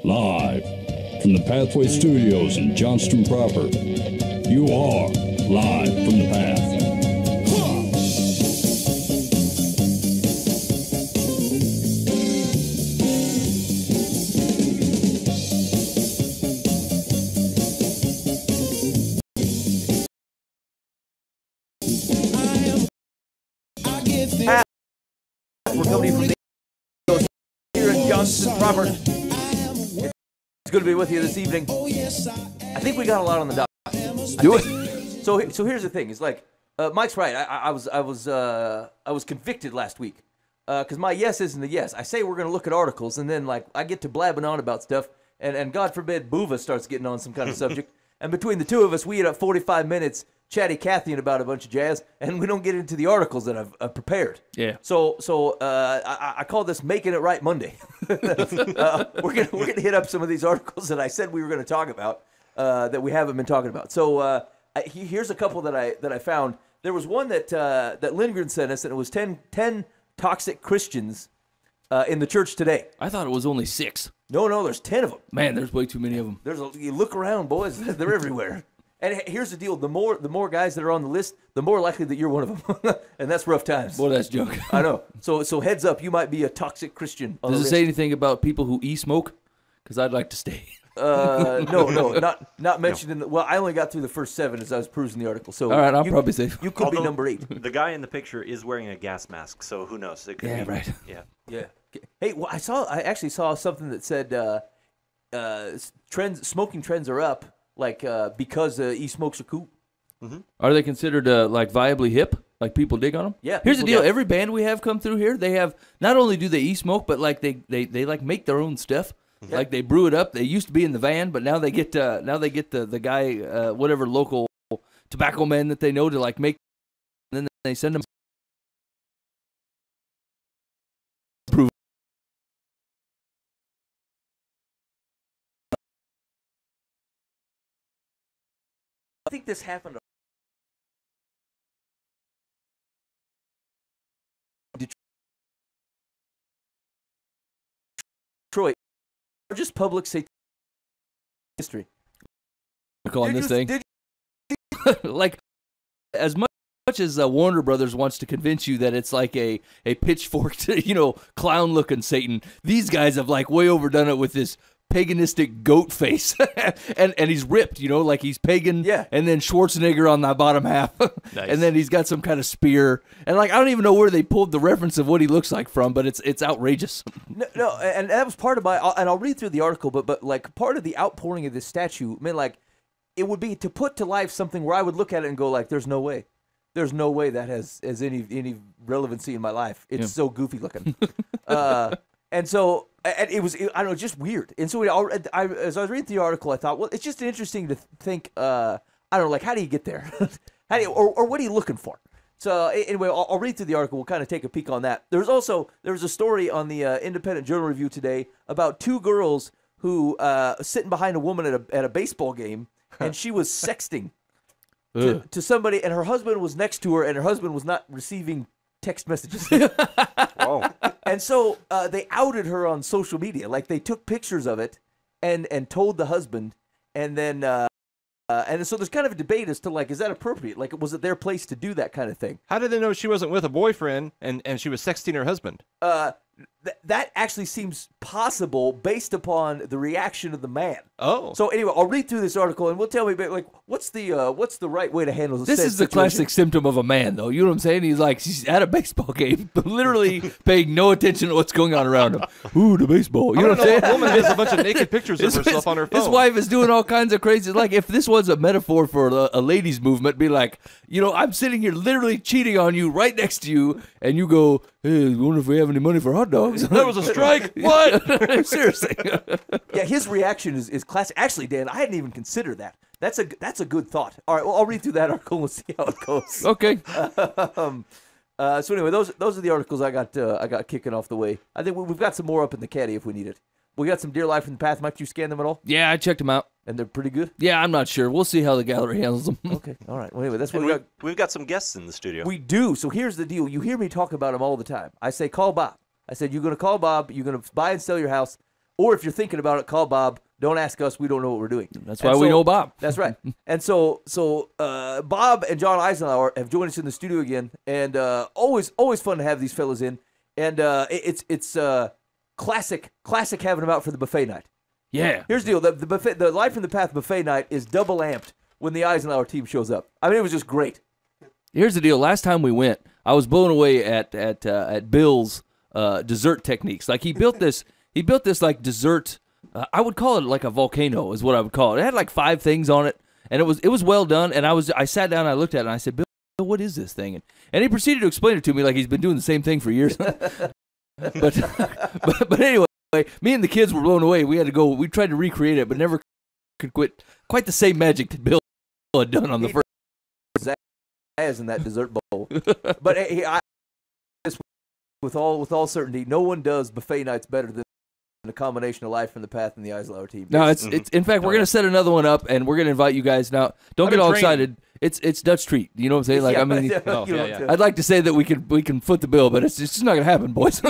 Live from the Pathway Studios in Johnston proper, you are live from the Path. We're coming from the here in Johnston proper. It's good to be with you this evening. I think we got a lot on the dock. Do it. So here's the thing. It's like Mike's right. I was convicted last week because my yes isn't a yes. I say we're going to look at articles, and then like I get to blabbing on about stuff, and God forbid Buva starts getting on some kind of subject, and between the two of us, we eat up 45 minutes chatty Cathying about a bunch of jazz, and we don't get into the articles that I've prepared. Yeah. So I call this Making It Right Monday. We're gonna hit up some of these articles that I said we were going to talk about that we haven't been talking about. So here's a couple that I found. There was one that Lindgren sent us, and it was 10 toxic Christians in the church today. I thought it was only 6. No, there's 10 of them. Man, there's way too many of them. You look around, boys. They're everywhere. And here's the deal: the more guys that are on the list, the more likely that you're one of them, and that's rough times. Boy, that's junk. I know. So heads up, you might be a toxic Christian. Does it say anything about people who e-smoke? Because I'd like to stay. No, not mentioned in the. Well, I only got through the first 7 as I was perusing the article. So all right, I'm probably safe. You could be number 8. The guy in the picture is wearing a gas mask, so who knows? It could be, right. Yeah. Hey, well, I actually saw something that said smoking trends are up. Like because e-smokes are cool. Mm-hmm. Are they considered like viably hip? Like people dig on them? Yeah. Here's the deal: every band we have come through here, they have not only do they e-smoke, but like they like make their own stuff. Mm-hmm. Like they brew it up. They used to be in the van, but now they get the guy whatever local tobacco man that they know to like make, and then they send them. I think this happened. Detroit, largest public safety history. On this thing, like as much as Warner Brothers wants to convince you that it's like a pitchforked, clown-looking Satan. These guys have like way overdone it with this paganistic goat face, and he's ripped, like he's pagan, yeah. And then Schwarzenegger on the bottom half, Nice. And then he's got some kind of spear, and like I don't even know where they pulled the reference of what he looks like from, but it's outrageous. No, and that was part of and I'll read through the article, but like part of the outpouring of this statue, I mean, like it would be to put to life something where I would look at it and go like, there's no way that has any relevancy in my life. It's so goofy looking. And so it was, I don't know, just weird. And so as I was reading the article, I thought, well, it's just interesting to think, I don't know, like, how do you get there? Or what are you looking for? So anyway, I'll read through the article. We'll kind of take a peek on that. There was a story on the Independent Journal Review today about 2 girls who sitting behind a woman at a baseball game, and she was sexting to somebody, and her husband was next to her, and her husband was not receiving text messages. Oh. And so they outed her on social media. Like they took pictures of it and told the husband, and then and so there's kind of a debate as to like, is that appropriate? Like, was it their place to do that kind of thing? How did they know she wasn't with a boyfriend and she was sexting her husband? That actually seems possible based upon the reaction of the man. Oh. So anyway, I'll read through this article and we'll tell me like what's the right way to handle this is the classic symptom of a man, though. You know what I'm saying? He's at a baseball game, literally paying no attention to what's going on around him. Ooh, the baseball. You know what I'm saying? A woman has a bunch of naked pictures of herself on her phone. His wife is doing all kinds of crazy. Like if this was a metaphor for a ladies' movement, be like, I'm sitting here literally cheating on you right next to you, and you go, hey, I wonder if we have any money for hot dogs. That was a strike. What? Seriously. Yeah, his reaction is classic. Actually, Dan, I hadn't even considered that. That's a good thought. All right, well, I'll read through that article and see how it goes. Okay. So anyway, those are the articles I got kicking off the way. I think we've got some more up in the caddy if we need it. We got some Dear Life in the Path. Might you scan them at all? Yeah, I checked them out. And they're pretty good? Yeah, I'm not sure. We'll see how the gallery handles them. Okay, all right. Well, anyway, that's what we've got some guests in the studio. We do. So here's the deal. You hear me talk about them all the time. I say, call Bob. I said, you're going to call Bob. You're going to buy and sell your house. Or if you're thinking about it, call Bob. Don't ask us. We don't know what we're doing. That's why we know Bob. That's right. And so Bob and John Eisenlauer have joined us in the studio again, and always fun to have these fellas in. And it's classic having them out for the buffet night. Yeah. Here's the deal: the Life from the Path buffet night is double amped when the Eisenlauer team shows up. I mean, it was just great. Here's the deal: last time we went, I was blown away at Bill's dessert techniques. Like he built this like dessert. I would call it like a volcano is what I would call it. It had like 5 things on it, and it was well done. And I sat down and I looked at it and I said, Bill, what is this thing? And he proceeded to explain it to me like he's been doing the same thing for years. but anyway, me and the kids were blown away. We had to go. We tried to recreate it, but never could quit quite the same magic that Bill had done on the first. As in that dessert bowl, but with all certainty, no one does buffet nights better than the combination of Life from the Path and the Eisenlauer team. No, it's in fact we're gonna set another one up, and we're gonna invite you guys. Now, don't get all excited. It's Dutch treat. You know what I'm saying? Like I mean, I'd like to say that we can foot the bill, but it's just not gonna happen, boys.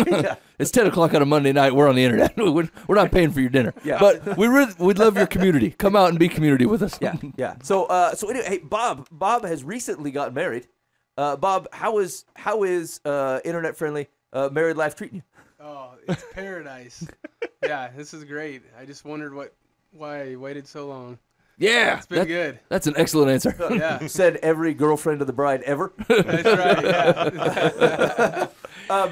It's 10 o'clock on a Monday night. We're on the internet. We're not paying for your dinner. Yeah. But we'd love your community. Come out and be community with us. Yeah. So anyway, hey, Bob has recently gotten married. Bob, how is internet friendly married life treating you? Oh, it's paradise. Yeah, this is great. I just wondered why I waited so long. Yeah, it's been good. That's an excellent answer. Yeah, said every girlfriend of the bride ever. That's right. Yeah.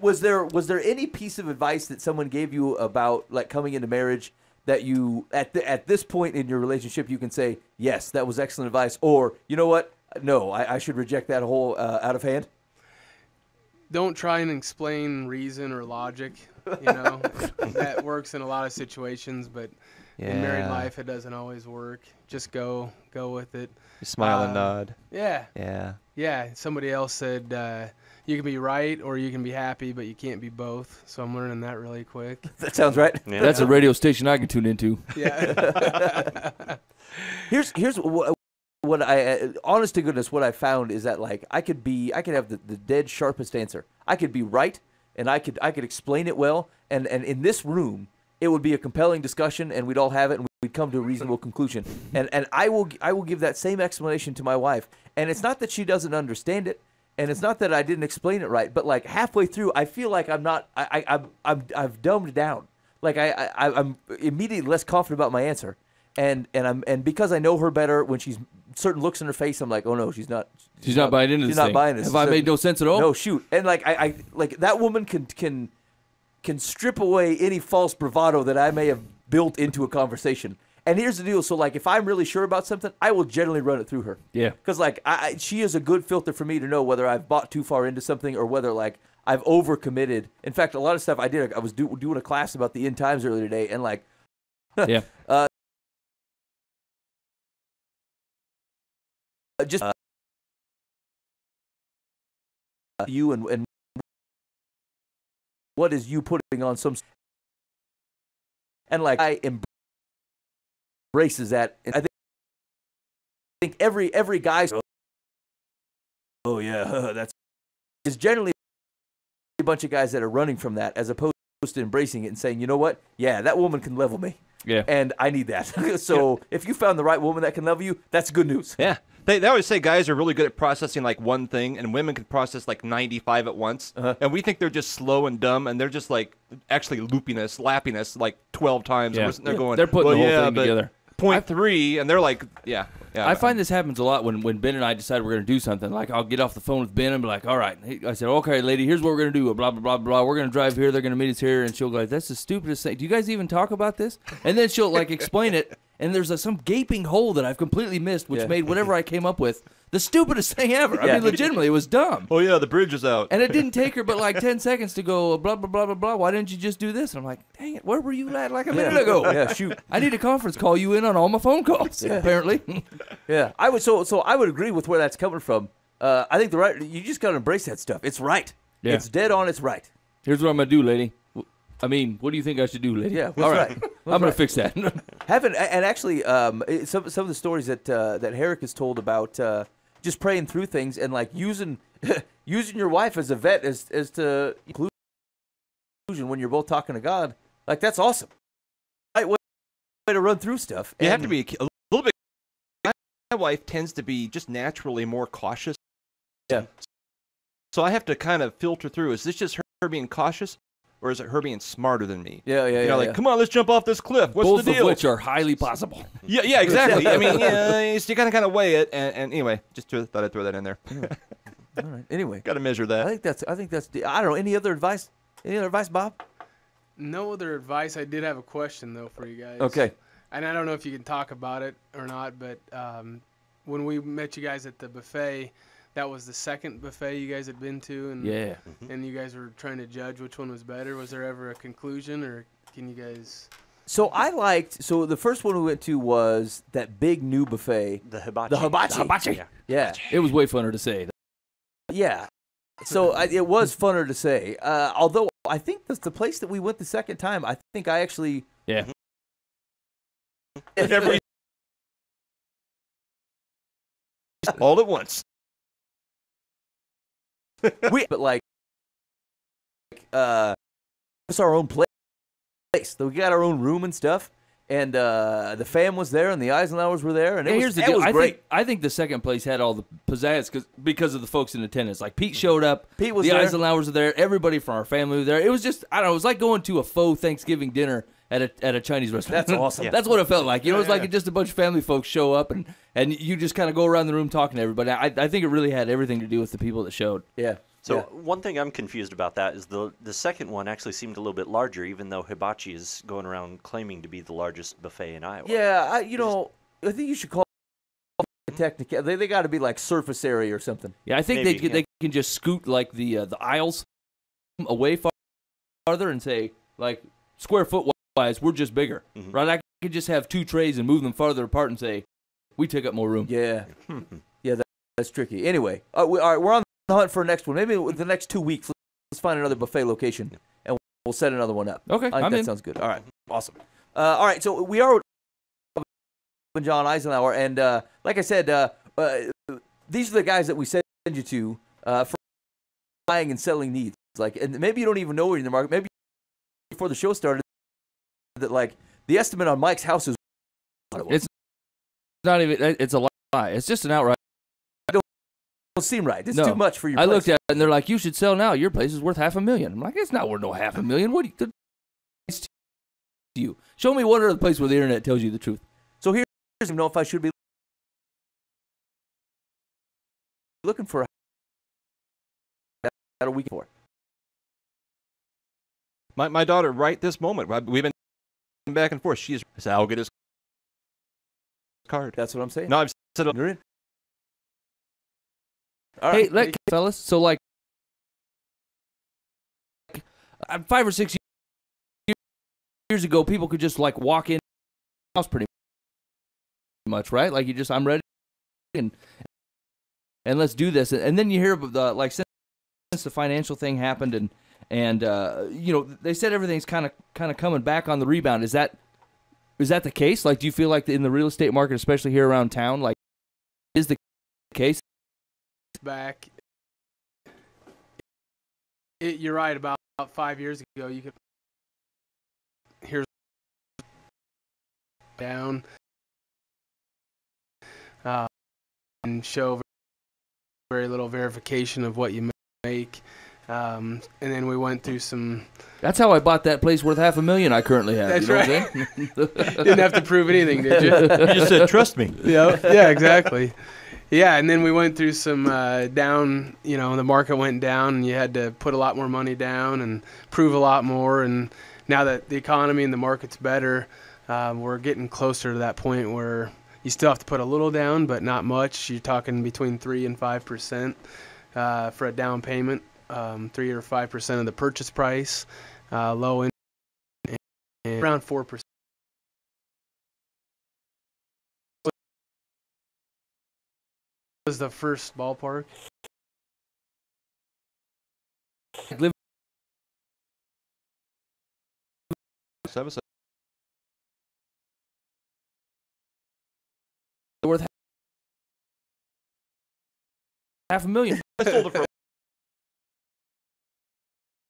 Was there any piece of advice that someone gave you about like coming into marriage that you at this point in your relationship you can say yes, that was excellent advice, or you know what, no, I should reject that whole out of hand? Don't try and explain reason or logic. You know, that works in a lot of situations, but in married life, it doesn't always work. Just go with it. You smile and nod. Yeah. Somebody else said you can be right or you can be happy, but you can't be both. So I'm learning that really quick. That sounds right. Yeah. That's a radio station I can tune into. Yeah. Here's what I, honest to goodness, what I found is that like I could have the dead sharpest answer. I could be right, and I could explain it well, and in this room it would be a compelling discussion, and we'd all have it, and we'd come to a reasonable conclusion. And I will give that same explanation to my wife, and it's not that she doesn't understand it, and it's not that I didn't explain it right, but like halfway through, I feel like I've dumbed down, like I'm immediately less confident about my answer, and because I know her better, when she's certain looks in her face, I'm like, oh no, she's not buying into this. She's not buying this. Have I made no sense at all? No, shoot. And like I like that woman can strip away any false bravado that I may have built into a conversation. And here's the deal. So like if I'm really sure about something, I will generally run it through her. Yeah. Because like she is a good filter for me to know whether I've bought too far into something or whether like I've overcommitted. In fact, a lot of stuff I did. I was doing a class about the end times earlier today, and like yeah. Just you and what is you putting on some, and like I embraces that. And I think every guy's oh yeah, that's is generally a bunch of guys that are running from that as opposed to embracing it and saying, you know what, yeah, that woman can level me. Yeah, and I need that. So if you found the right woman that can level you, that's good news. Yeah. They always say guys are really good at processing like one thing, and women can process like 95 at once. And we think they're just slow and dumb, and they're just like actually lapping us like 12 times. Yeah. And they're going, they're putting the whole thing together. 0.3, and they're like, yeah. I find this happens a lot when Ben and I decide we're going to do something. Like, I'll get off the phone with Ben and be like, all right. I said, okay, lady, here's what we're going to do. Blah, blah, blah, blah. We're going to drive here. They're going to meet us here. And she'll go, like, that's the stupidest thing. Do you guys even talk about this? And then she'll, like, explain it. And there's some gaping hole that I've completely missed, which made whatever I came up with the stupidest thing ever. I mean, legitimately, it was dumb. Oh, yeah, the bridge is out. And it didn't take her but like 10 seconds to go, blah, blah, blah, blah, blah. Why didn't you just do this? And I'm like, dang it, where were you at like a minute ago? Yeah, shoot. I need to conference call you in on all my phone calls, apparently. Yeah, I would. So I would agree with where that's coming from. I think you just got to embrace that stuff. It's right. Yeah. It's dead on. It's right. Here's what I'm going to do, lady. I mean, what do you think I should do, lady? Yeah, all right. I'm going to fix that. And actually, some of the stories that Herrick has told about just praying through things and like using your wife as a vet as to conclusion when you're both talking to God. Like that's awesome. Right way to run through stuff. You have to be a little bit. My wife tends to be just naturally more cautious. Yeah. So I have to kind of filter through. Is this just her being cautious, or is it her being smarter than me? Yeah. You know, like, come on, let's jump off this cliff. What's Both the deal? of which are highly possible. Yeah, exactly. I mean, you gotta kind of weigh it. And anyway, just thought I'd throw that in there. All right. Anyway, Got to measure that. I think that's. I don't know. Any other advice? Bob? No other advice. I did have a question though for you guys. Okay. And I don't know if you can talk about it or not, but when we met you guys at the buffet, that was the second buffet you guys had been to, and Yeah. and you guys were trying to judge which one was better. Was there ever a conclusion, or can you guys? So the first one we went to was that big new buffet. The hibachi. The hibachi. Yeah. Yeah. It was way funner to say. Yeah. So it was funner to say. Although I think the place that we went the second time, I think I actually. Yeah. All at once. But like, it's our own place. So we got our own room and stuff, and the fam was there, and the Eisenlauers were there, and Here's the deal. was great. I think the second place had all the pizzazz because of the folks in attendance. Like Pete showed up. Pete was the there. Eisenlauers were there. Everybody from our family was there. It was just, I don't know, it was like going to a faux Thanksgiving dinner at a Chinese restaurant. That's awesome. That's what it felt like. You know, it was like just a bunch of family folks show up, and you just kind of go around the room talking to everybody. I think it really had everything to do with the people that showed. Yeah. So one thing I'm confused about that is the second one actually seemed a little bit larger, even though hibachi is going around claiming to be the largest buffet in Iowa. Yeah, I think you should call it technical. They got to be like surface area or something. Yeah, I think Maybe, they can just scoot like the aisles away farther and say, like, square foot wise, we're just bigger, right? I could just have two trays and move them farther apart and say, we take up more room. Yeah. Yeah, that's tricky. Anyway, all right, we're on the hunt for a next one. Maybe the next 2 weeks, let's find another buffet location, and we'll set another one up. Okay, I think that sounds good. All right, awesome. All right, so we are with John Eisenlauer, and like I said, these are the guys that we send you to for buying and selling needs. Like, and maybe you don't even know where in the market. Maybe before the show started, that like the estimate on Mike's house is. It's not even. It's a lie. It's just an outright. Don't seem right. It's too much for your place. I looked at it and they're like, you should sell now. Your place is worth $500,000. I'm like, it's not worth no $500,000. What do you? Show me one other place where the internet tells you the truth. So here's know if I should be looking for a week for. My daughter, right this moment, we've been back and forth. I said, I'll get his card. That's what I'm saying. No, I've said You're in. Hey, fellas. So like 5 or 6 years ago, people could just like walk in the house pretty much, right? Like I'm ready, and let's do this. And then you hear about the like since the financial thing happened, and you know, they said everything's kind of coming back on the rebound. Is that the case? Like, do you feel like in the real estate market, especially here around town, like is the case? Back. You're right. About 5 years ago, you could here's down and show very little verification of what you make, and then we went through some. That's how I bought that place worth $500,000 I currently have. That's you know right. What I'm saying? Didn't have to prove anything, did you? You just said, trust me. Yeah, exactly. Yeah, and then we went through some down, you know, the market went down and you had to put a lot more money down and prove a lot more. And now that the economy and the market's better, we're getting closer to that point where you still have to put a little down, but not much. You're talking between 3 and 5% for a down payment, 3 or 5% of the purchase price, low end, and around 4%. Was the first ballpark? Worth $500,000. I sold it for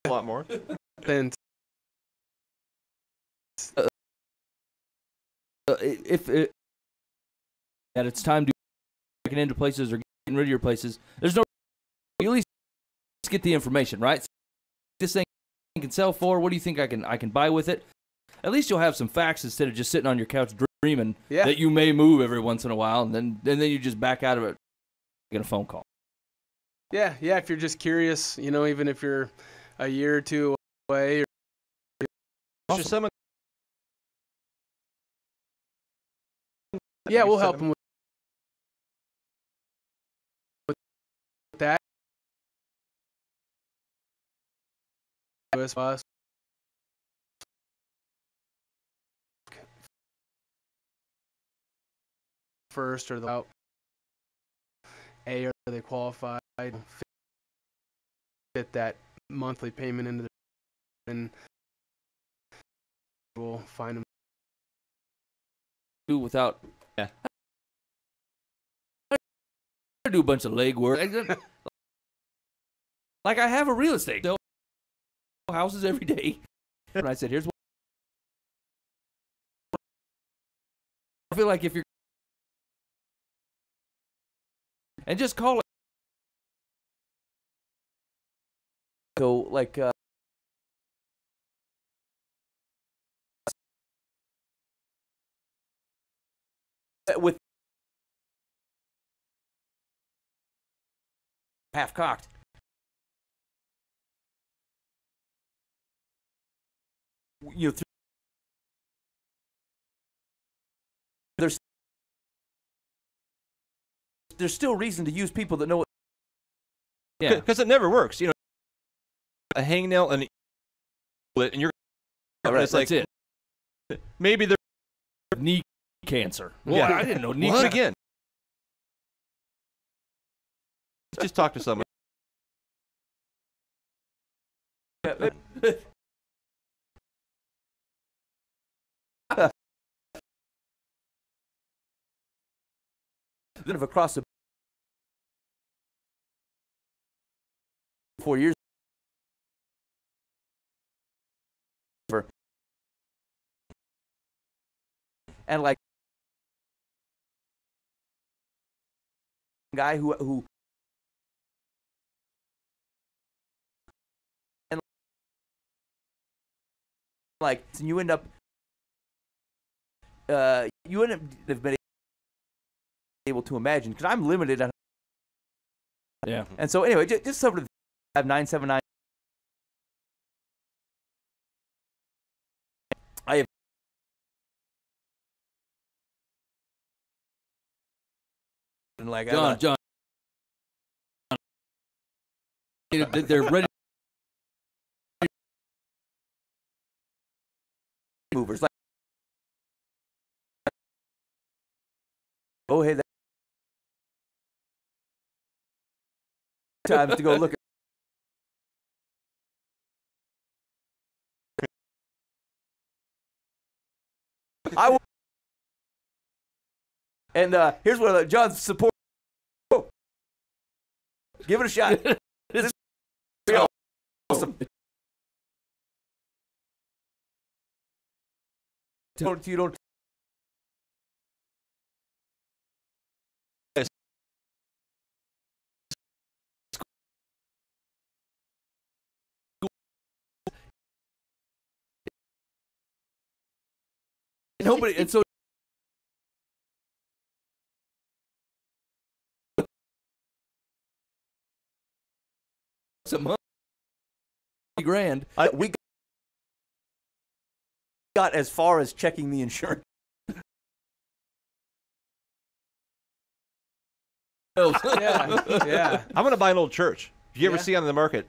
a lot more. And if that it's time to break into places or getting rid of your places, there's no. You at least get the information, right? This thing can sell for. What do you think I can buy with it? At least you'll have some facts instead of just sitting on your couch dreaming that you may move every once in a while, and then you just back out of it, get a phone call. Yeah. If you're just curious, even if you're a year or two away. Awesome. Yeah, we'll help them with that. Us. First or the out. Are they qualified? Fit that monthly payment into and we'll find them. Do without. Yeah. I do a bunch of legwork. Like I have a real estate. Sell houses every day. And I said, here's what I feel like if you're and just call it. So like with half cocked. There's still reason to use people that know it. Yeah, because it never works. A hangnail and you're. Right, it's like it. Maybe they're knee cancer. Well, yeah, I didn't know knee. Once again, just talk to someone. Of across the 4 years and like guy who and like you end up have been able to imagine because I'm limited on and so anyway just over to 979 I have like John they're ready movers like oh hey time to go look at I will and here's what John's support give it a shot. This is awesome. You don't nobody and so some $100,000 we got as far as checking the insurance. Yeah. I'm gonna buy an old church. Do you ever see on the market?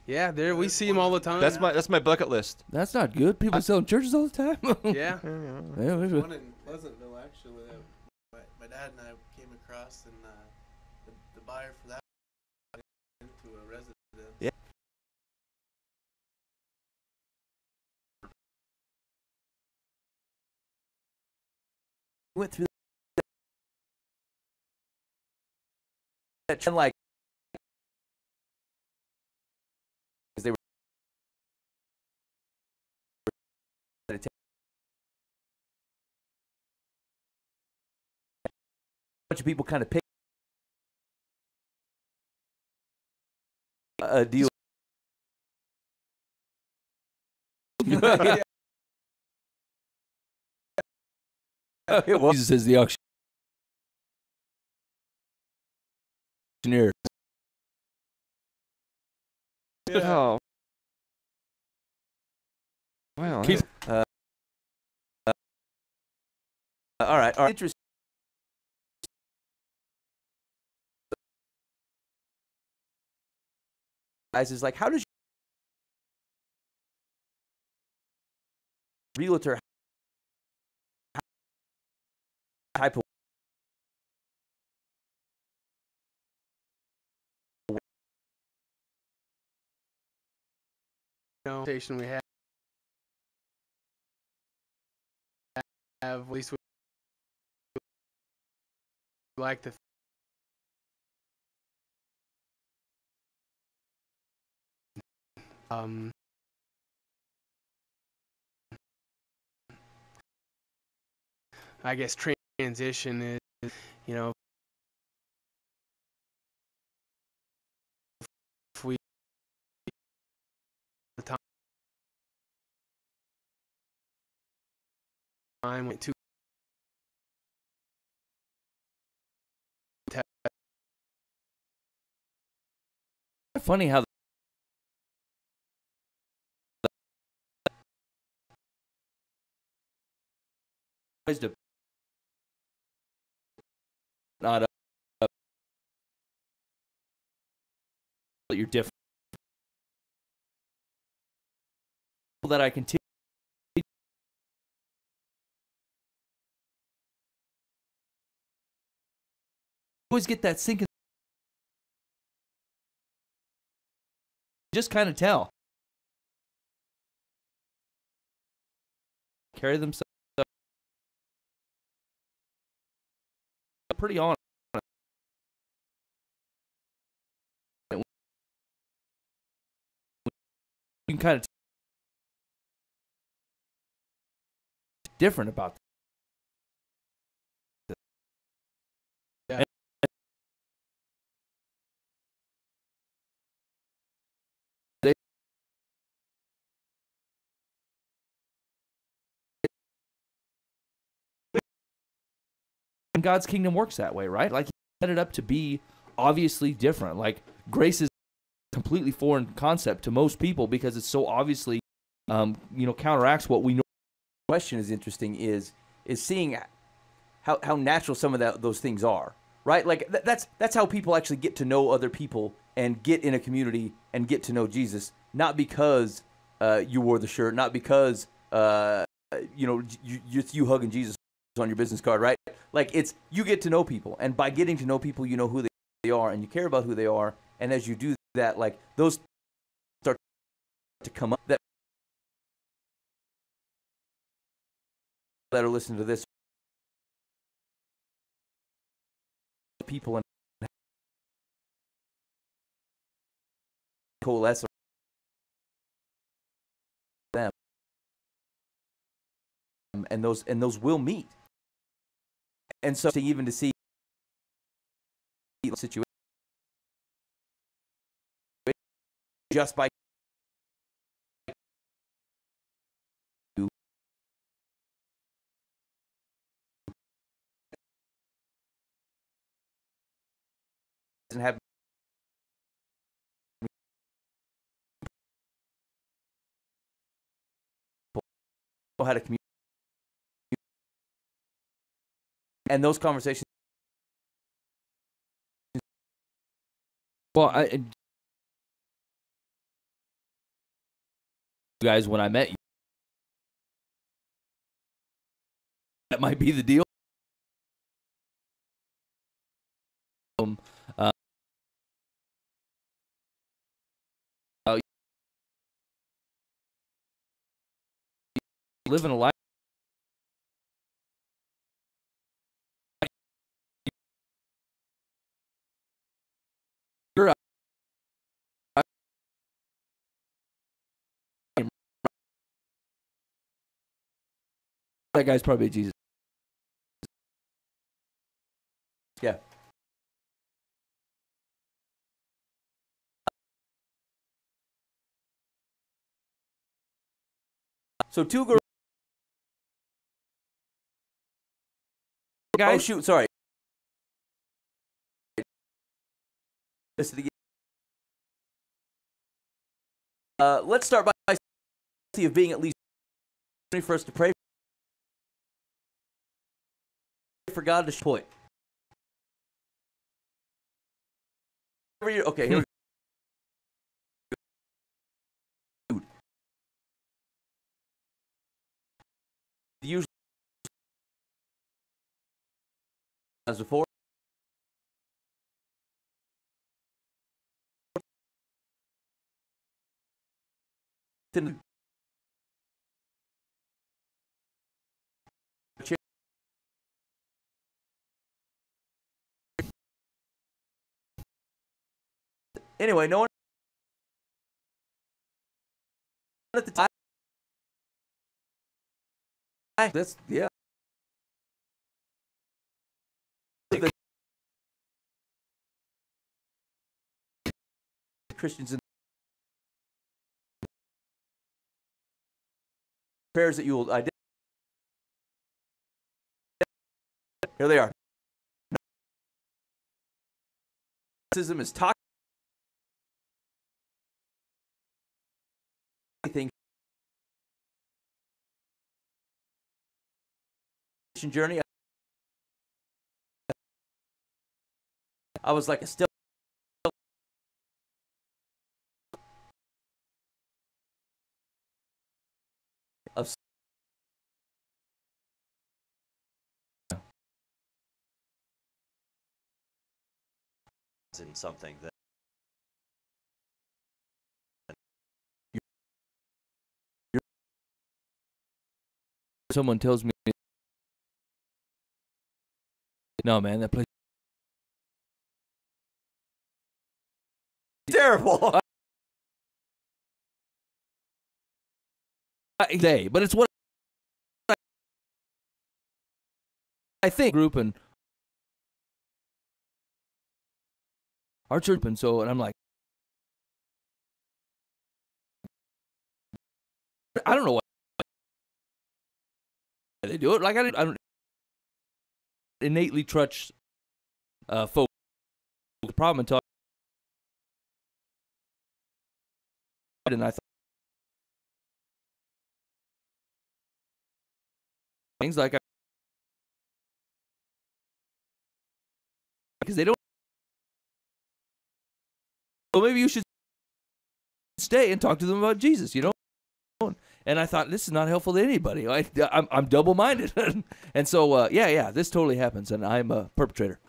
Yeah, there we see them all the time. That's my bucket list. That's not good. People selling churches all the time. Yeah. One in Pleasantville, actually, my dad and I came across, and the buyer for that into a residence. Yeah. Went through that like they were bunch of people kind of pick a deal. Yeah. Jesus is the auctioneer. Yeah. Oh. Wow. Keep- All right. Interesting. Guys, is like, how does realtor type of Station we have at least we like the I guess transition is, you know, if we the time went to Funny how not you're different. That I continue. Always get that sinking. Just kind of tell. Carry themselves pretty on. You can kind of different about that. Yeah. And God's kingdom works that way, right? Like, he set it up to be obviously different. Like, grace is a completely foreign concept to most people because it's so obviously, counteracts what we know. Question is interesting is seeing how natural some of those things are, right? Like that's how people actually get to know other people and get in a community and get to know Jesus, not because you wore the shirt, not because you hugging Jesus on your business card, right? Like, it's, you get to know people, and by getting to know people, you know who they are, and you care about who they are, and as you do that, like, those start to come up that are listening to this people and coalesce them, and those will meet. And so even to see the situation just by and have know how to communicate, and those conversations. Well, you guys, when I met you, that might be the deal. Living a life. That guy's probably Jesus. Yeah. So two girls. Guys? Oh shoot! Sorry. Let's start by of being at least for us to pray for God to point. Okay, here we go. Usually as before. Anyway, no one at the time. That's yeah. Christians in prayers that you will identify. Here they are. Racism is toxic. Journey. I was like a still of in something that someone tells me, no, man, that place is terrible. But it's what I think. Group and our church, and so, and I'm like, I don't know why they do it. Like I don't innately trust folks. The problem and talk, and I thought things like because they don't. Well, maybe you should stay and talk to them about Jesus. You know. And I thought, this is not helpful to anybody. I'm double-minded. And so, yeah, this totally happens, and I'm a perpetrator.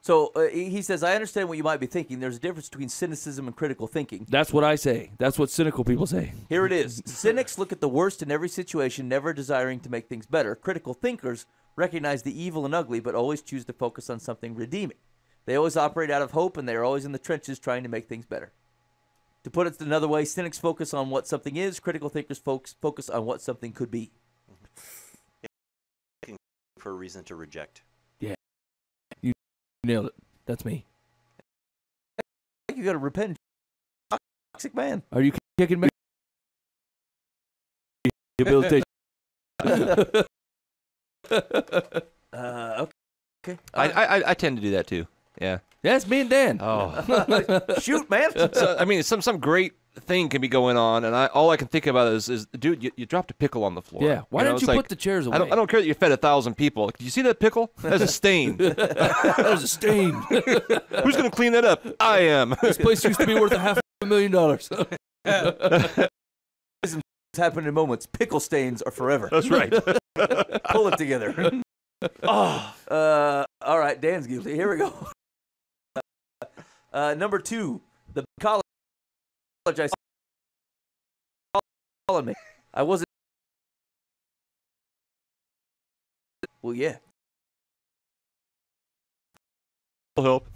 So he says, I understand what you might be thinking. There's a difference between cynicism and critical thinking. That's what I say. That's what cynical people say. Here it is. Cynics look at the worst in every situation, never desiring to make things better. Critical thinkers recognize the evil and ugly, but always choose to focus on something redeeming. They always operate out of hope, and they are always in the trenches trying to make things better. To put it another way, cynics focus on what something is, critical thinkers focus on what something could be. For a reason to reject. Yeah. You nailed it. That's me. You got to repent. Toxic man. Are you kicking me? Rehabilitation. Okay. I tend to do that too. Yeah. That's me and Dan. Oh. Shoot, man. So, I mean, some great thing can be going on, and all I can think about is dude, you dropped a pickle on the floor. Yeah. Why didn't you put the chairs away? I don't care that you fed 1,000 people. Do you see that pickle? That's a stain. There's a stain. Who's going to clean that up? I am. This place used to be worth $500,000. This happen in moments. Pickle stains are forever. That's right. Pull it together. All right, Dan's guilty. Here we go. Number 2, the college I calling me. I wasn't. Well, yeah. Help.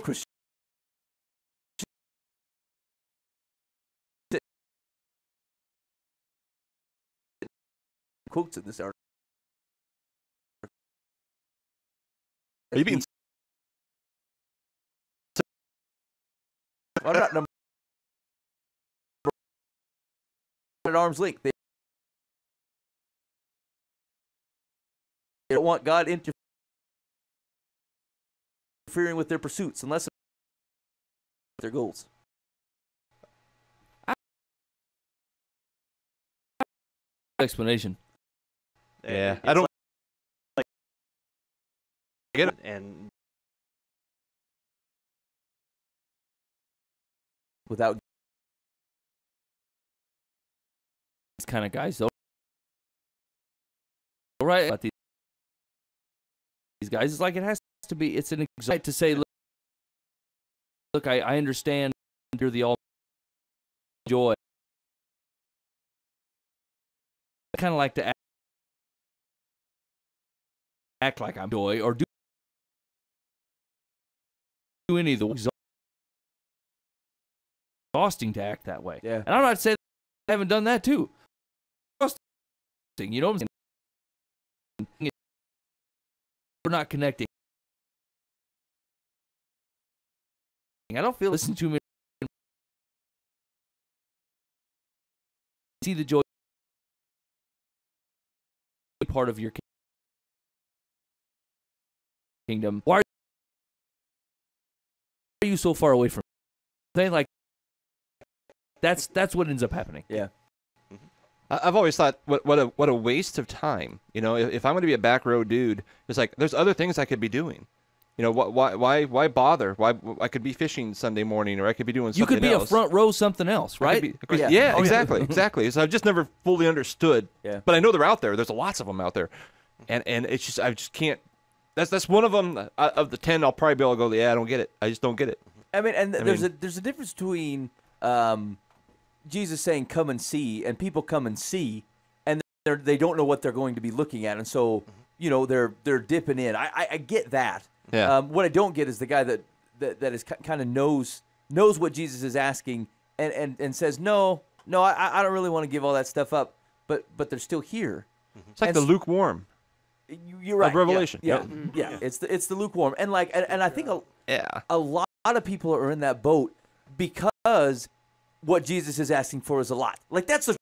Christian. quotes in this article. Are you being I'm not number at arm's length. They don't want God interfering with their pursuits unless their goals. Explanation. Yeah, I don't get it. And Without These kind of guys, though, right? About these guys, it's like it has to be. It's an excitement to say, look, I understand you're the all joy. I kind of like to act like I'm joy, or do any of the exhausting to act that way. Yeah. And I'm not saying I haven't done that too. You know what I'm saying? We're not connecting. I don't feel listen to me. See the joy part of your kingdom. Why are you so far away from they like that's what ends up happening. Yeah. I've always thought, what a waste of time. You know, if I'm going to be a back row dude, it's like there's other things I could be doing. You know, why bother? Why I could be fishing Sunday morning, or I could be doing something else. You could be a front row something else, right? Yeah, exactly, exactly. So I've just never fully understood. Yeah. But I know they're out there. There's lots of them out there, and it's just I just can't. That's one of them. Of the 10, I'll probably be able to go. Yeah, I don't get it. I just don't get it. I mean, there's a difference between Jesus saying, "Come and see," and people come and see, and they don't know what they're going to be looking at, and so you know they're dipping in. I get that. Yeah. What I don't get is the guy that is kind of knows what Jesus is asking and says, no, I don't really want to give all that stuff up, but they're still here. It's like and the lukewarm. You're right. Of Revelation. Yeah. It's the lukewarm, and I think a lot of people are in that boat because what Jesus is asking for is a lot. Like that's to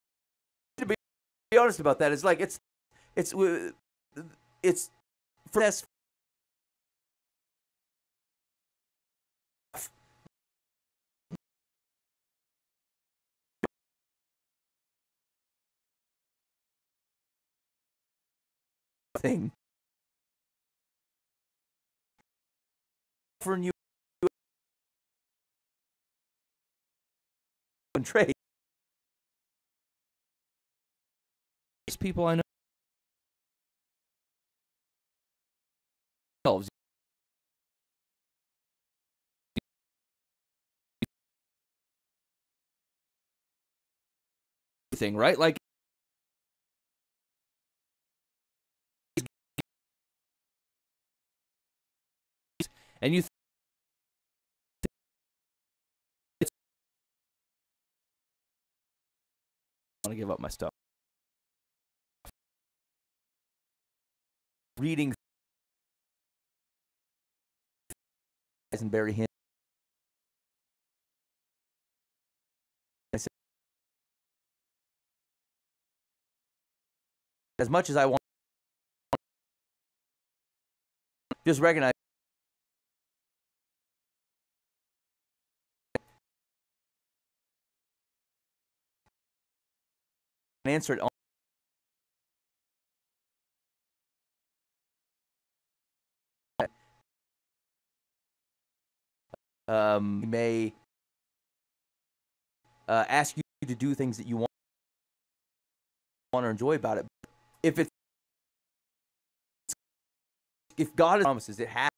be honest about that. It's like it's for that's thing for you and trade. These people I know thing, right? Like and you want to give up my stuff. Reading and bury him. As much as I want, just recognize and answer it on. May ask you to do things that you want or enjoy about it. If God promises, it has.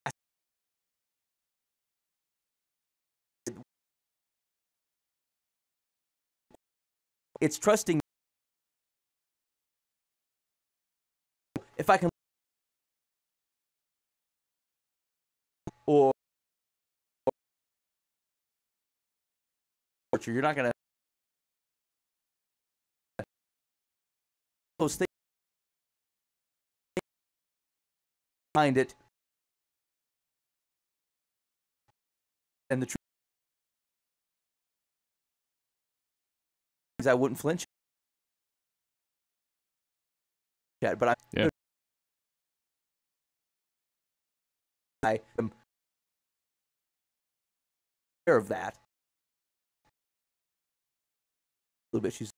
It's trusting. If I can, or you're not gonna those things. find it. And the truth is I wouldn't flinch at, but I am aware of that. A little bit. She's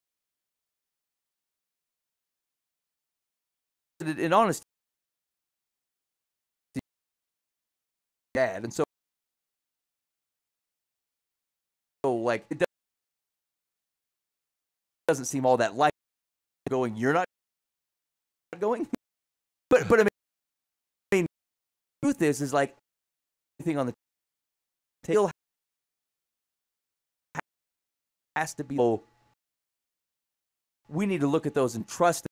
in honesty, dad, and so like it doesn't seem all that like going. You're not going, but I mean, the truth is like anything on the table has to be. Oh, we need to look at those and trust that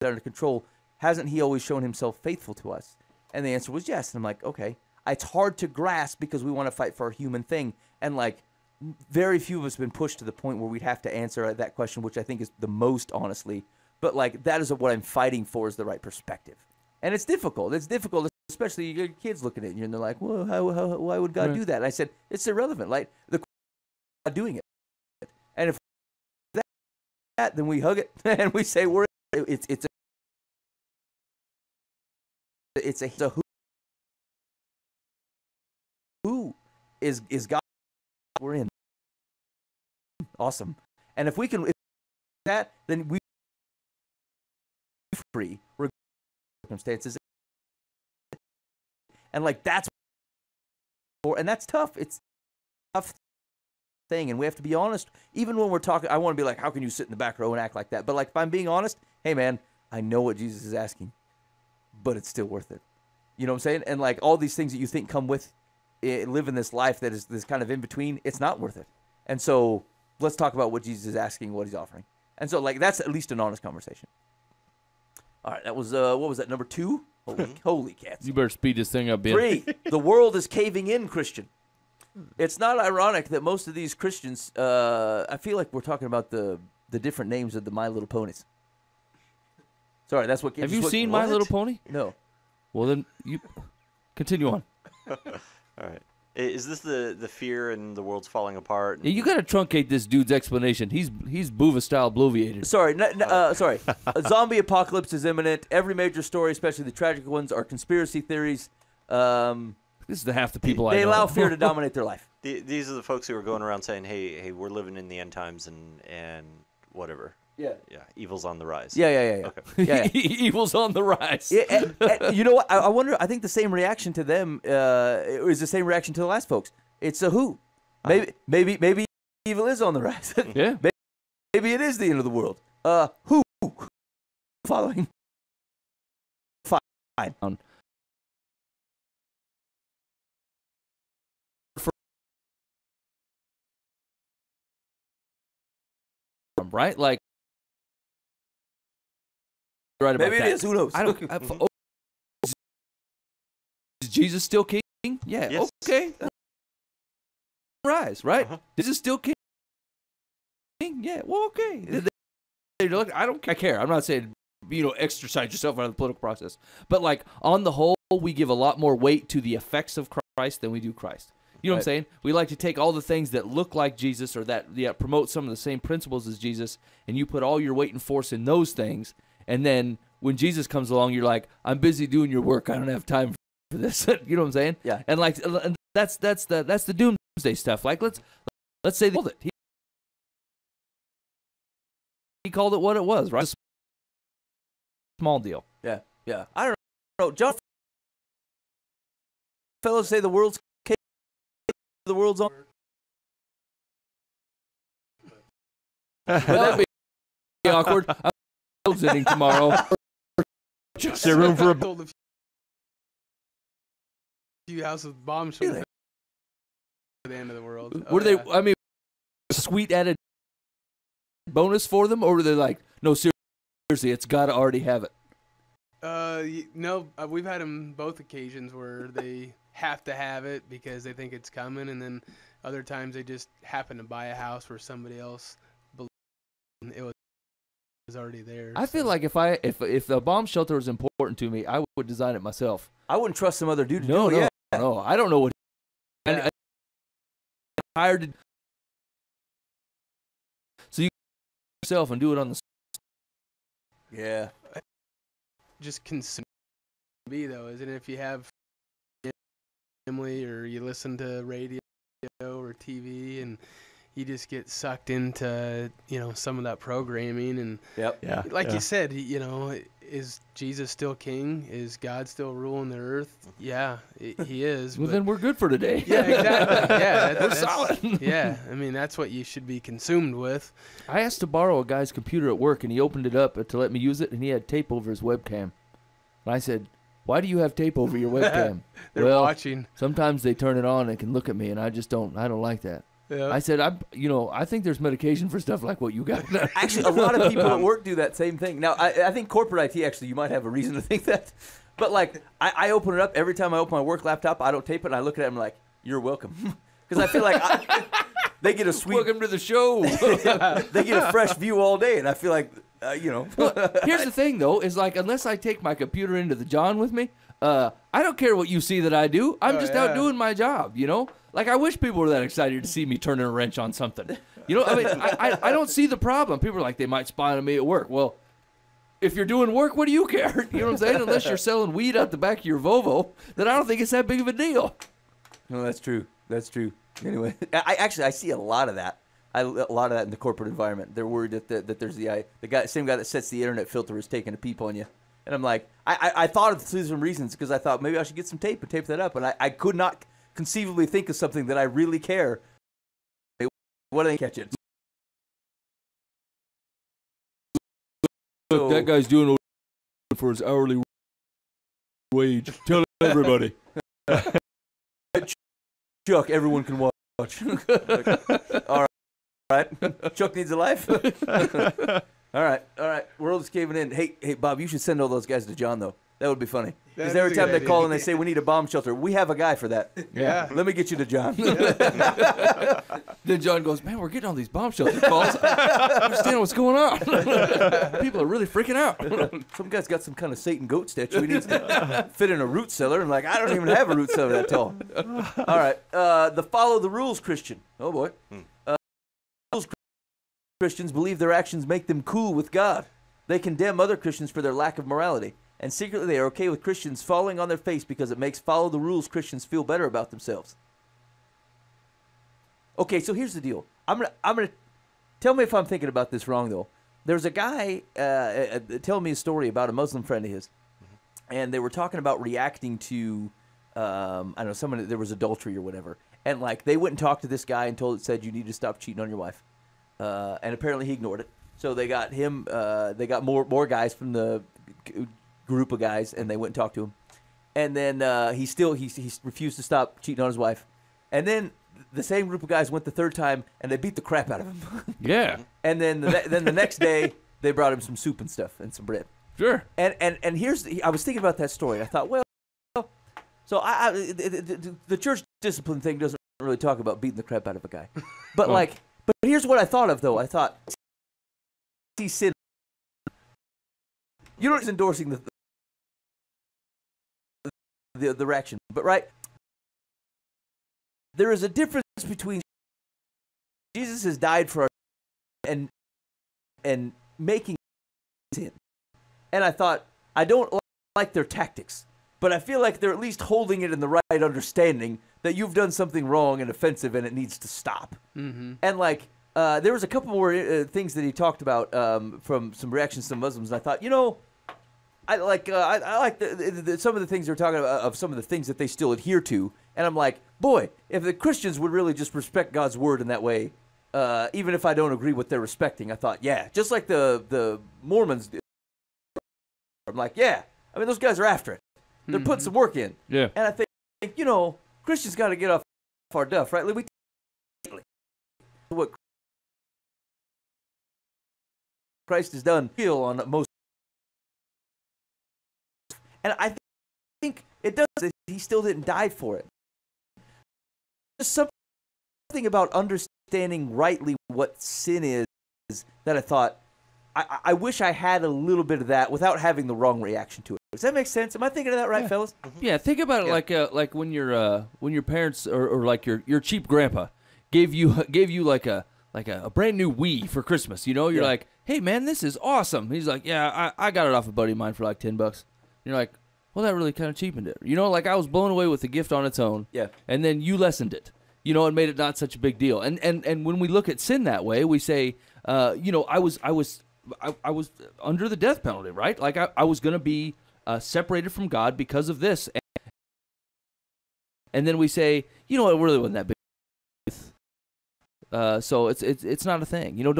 they're under control. Hasn't he always shown himself faithful to us? And the answer was yes. And I'm like, okay. It's hard to grasp because we want to fight for a human thing. And like, very few of us have been pushed to the point where we'd have to answer that question, which I think is the most honestly. But like, that is what I'm fighting for, is the right perspective. And it's difficult. It's difficult, especially your kids looking at you and they're like, well, why would God do that? And I said, it's irrelevant. Like, the God doing it. And if that, then we hug it and we say it's a who is God we're in. Awesome. And if we can that, then we free circumstances. And like that's tough. It's a tough thing, and we have to be honest. Even when we're talking, I want to be like, how can you sit in the back row and act like that? But like, if I'm being honest, hey man, I know what Jesus is asking, but it's still worth it. You know what I'm saying? And like all these things that you think come with living this life that is this kind of in between, it's not worth it. And so let's talk about what Jesus is asking, what he's offering. And so like that's at least an honest conversation. All right, that was what was that, number 2? Holy cats! You better speed this thing up, Ben. 3. The world is caving in, Christian. It's not ironic that most of these Christians, I feel like we're talking about the different names of the My Little Ponies. Sorry, that's what. Have you seen My Little Pony? No. Well, then you continue on. All right. Is this the fear and the world's falling apart? Yeah, you got to truncate this dude's explanation. He's Buva style bloviated. Sorry, sorry. A zombie apocalypse is imminent. Every major story, especially the tragic ones, are conspiracy theories. This is the half the people I know. They allow fear to dominate their life. These are the folks who are going around saying, "Hey, we're living in the end times and whatever." Yeah. Yeah. Evil's on the rise. Yeah. Okay. Yeah. Evil's on the rise. Yeah, and you know what? I wonder. I think the same reaction to them is the same reaction to the last folks. It's a who. Maybe evil is on the rise. Yeah. Maybe it is the end of the world. Who? Following. Fine. Right? Like. Right about Maybe it is. Who knows? Is Jesus still king? Yeah. Yes. Okay. Rise, right? Is it still king? Yeah. Well, okay. Look, I don't care. I'm not saying exercise yourself out of the political process, but like on the whole, we give a lot more weight to the effects of Christ than we do Christ. You know what I'm saying? We like to take all the things that look like Jesus or that promote some of the same principles as Jesus, and you put all your weight and force in those things. And then when Jesus comes along, you're like, I'm busy doing your work. I don't have time for this. You know what I'm saying? Yeah. And like, that's the doomsday stuff. Like, let's say they called it. He called it what it was, right? Small deal. Yeah. I don't know. John, fellows say the world's on. Well, that'd be awkward. I'm sitting tomorrow. Is there room for a few houses with bomb shelters at the end of the world? Were they? I mean, sweet added bonus for them, or were they like, no, seriously, it's got to already have it? No, we've had them both occasions where they have to have it because they think it's coming, and then other times they just happen to buy a house where somebody else believed it was already there. I feel like if the bomb shelter was important to me, I would design it myself. I wouldn't trust some other dude to No, do it. no, no. I don't know what. Yeah. I hired to. So you yourself and do it on the. Yeah. Just consume though, isn't it? If you have family or you listen to radio or TV and you just get sucked into, some of that programming and Yep. Yeah. like you said, is Jesus still king? Is God still ruling the earth? Yeah, he is. Well, but then we're good for today. yeah, exactly. Yeah, We're that's solid. Yeah, I mean that's what you should be consumed with. I asked to borrow a guy's computer at work, and he opened it up to let me use it, and he had tape over his webcam. And I said, "Why do you have tape over your webcam?" They're well, watching. sometimes they turn it on and can look at me, and I don't like that. Yeah. I said, I think there's medication for stuff like what you got. Actually, a lot of people at work do that same thing. Now, I think corporate IT, actually, you might have a reason to think that. But, like, I open it up. Every time I open my work laptop, I don't tape it, and I look at it, and I'm like, you're welcome. Because I feel like they get a sweet... Welcome to the show. They get a fresh view all day, and I feel like, Well, here's the thing, though, is like, unless I take my computer into the John with me, I don't care what you see that I do. I'm just out doing my job, Like, I wish people were that excited to see me turning a wrench on something. I mean, I don't see the problem. People are like, they might spy on me at work. Well, if you're doing work, what do you care? You know what I'm saying? Unless you're selling weed out the back of your Volvo, then I don't think it's that big of a deal. No, that's true. That's true. Anyway, I see a lot of that. A lot of that in the corporate environment. They're worried that there's the same guy that sets the internet filter is taking a peep on you. And I'm like, I thought of some reasons because I thought maybe I should get some tape and tape that up. And I could not conceivably think of something that I really care. What do they catch it? Look, that guy's doing it for his hourly wage. Tell everybody. Chuck, everyone can watch. All right. Chuck needs a life. All right. World is caving in. Hey, Bob, you should send all those guys to John, though. That would be funny. Because every time they call and they say, we need a bomb shelter, we have a guy for that. Yeah. Let me get you to John. Then John goes, man, we're getting all these bomb shelter calls. I don't understand what's going on. People are really freaking out. Some guy's got some kind of Satan goat statue. He needs to fit in a root cellar. And I don't even have a root cellar that tall. All right. The follow the rules Christian. Oh, boy. Christians believe their actions make them cool with God. They condemn other Christians for their lack of morality. And secretly they are okay with Christians falling on their face because it makes follow the rules Christians feel better about themselves. Okay, so here's the deal. I'm gonna tell me if I'm thinking about this wrong though. There's a guy telling me a story about a Muslim friend of his, and they were talking about reacting to I don't know, someone, there was adultery or whatever, and they went and talked to this guy and said you need to stop cheating on your wife, and apparently he ignored it. So they got him. They got more guys from the group of guys, and they went and talked to him. And then he refused to stop cheating on his wife. And then the same group of guys went the third time, and they beat the crap out of him. Yeah. And then the next day, they brought him some soup and stuff and some bread. Sure. And I was thinking about that story. I thought, well, so the church discipline thing doesn't really talk about beating the crap out of a guy. But but here's what I thought of though. I thought, see sin. You know, he's endorsing the reaction, but right, there is a difference between Jesus has died for our and making sin. And I thought, I don't like their tactics, but I feel like they're at least holding it in the right understanding that you've done something wrong and offensive and it needs to stop. Mm-hmm. And there was a couple more things that he talked about from some reactions to Muslims, and I thought, I like some of the things they're talking about of some of the things that they still adhere to, and I'm like, boy, if the Christians would really just respect God's word in that way, even if I don't agree with their respecting, I thought, yeah, just like the Mormons do. I'm like, yeah, I mean those guys are after it. They're putting some work in. Yeah. And I think Christians got to get off our duff, right? What Christ has done feel on most. And I think it does that he still didn't die for it. There's something about understanding rightly what sin is that I thought, I wish I had a little bit of that without having the wrong reaction to it. Does that make sense? Am I thinking of that right, fellas? Yeah, think about it like when your parents or like your cheap grandpa gave you like a brand new Wii for Christmas. You know, you're like, hey man, this is awesome. He's like, yeah, I got it off a buddy of mine for like $10. You're like, well, that really kind of cheapened it. You know, like I was blown away with the gift on its own. Yeah. And then you lessened it. You know, and made it not such a big deal. And when we look at sin that way, we say, you know, I was under the death penalty, right? Like I was going to be separated from God because of this. And then we say, you know, it really wasn't that big. So it's not a thing. You know,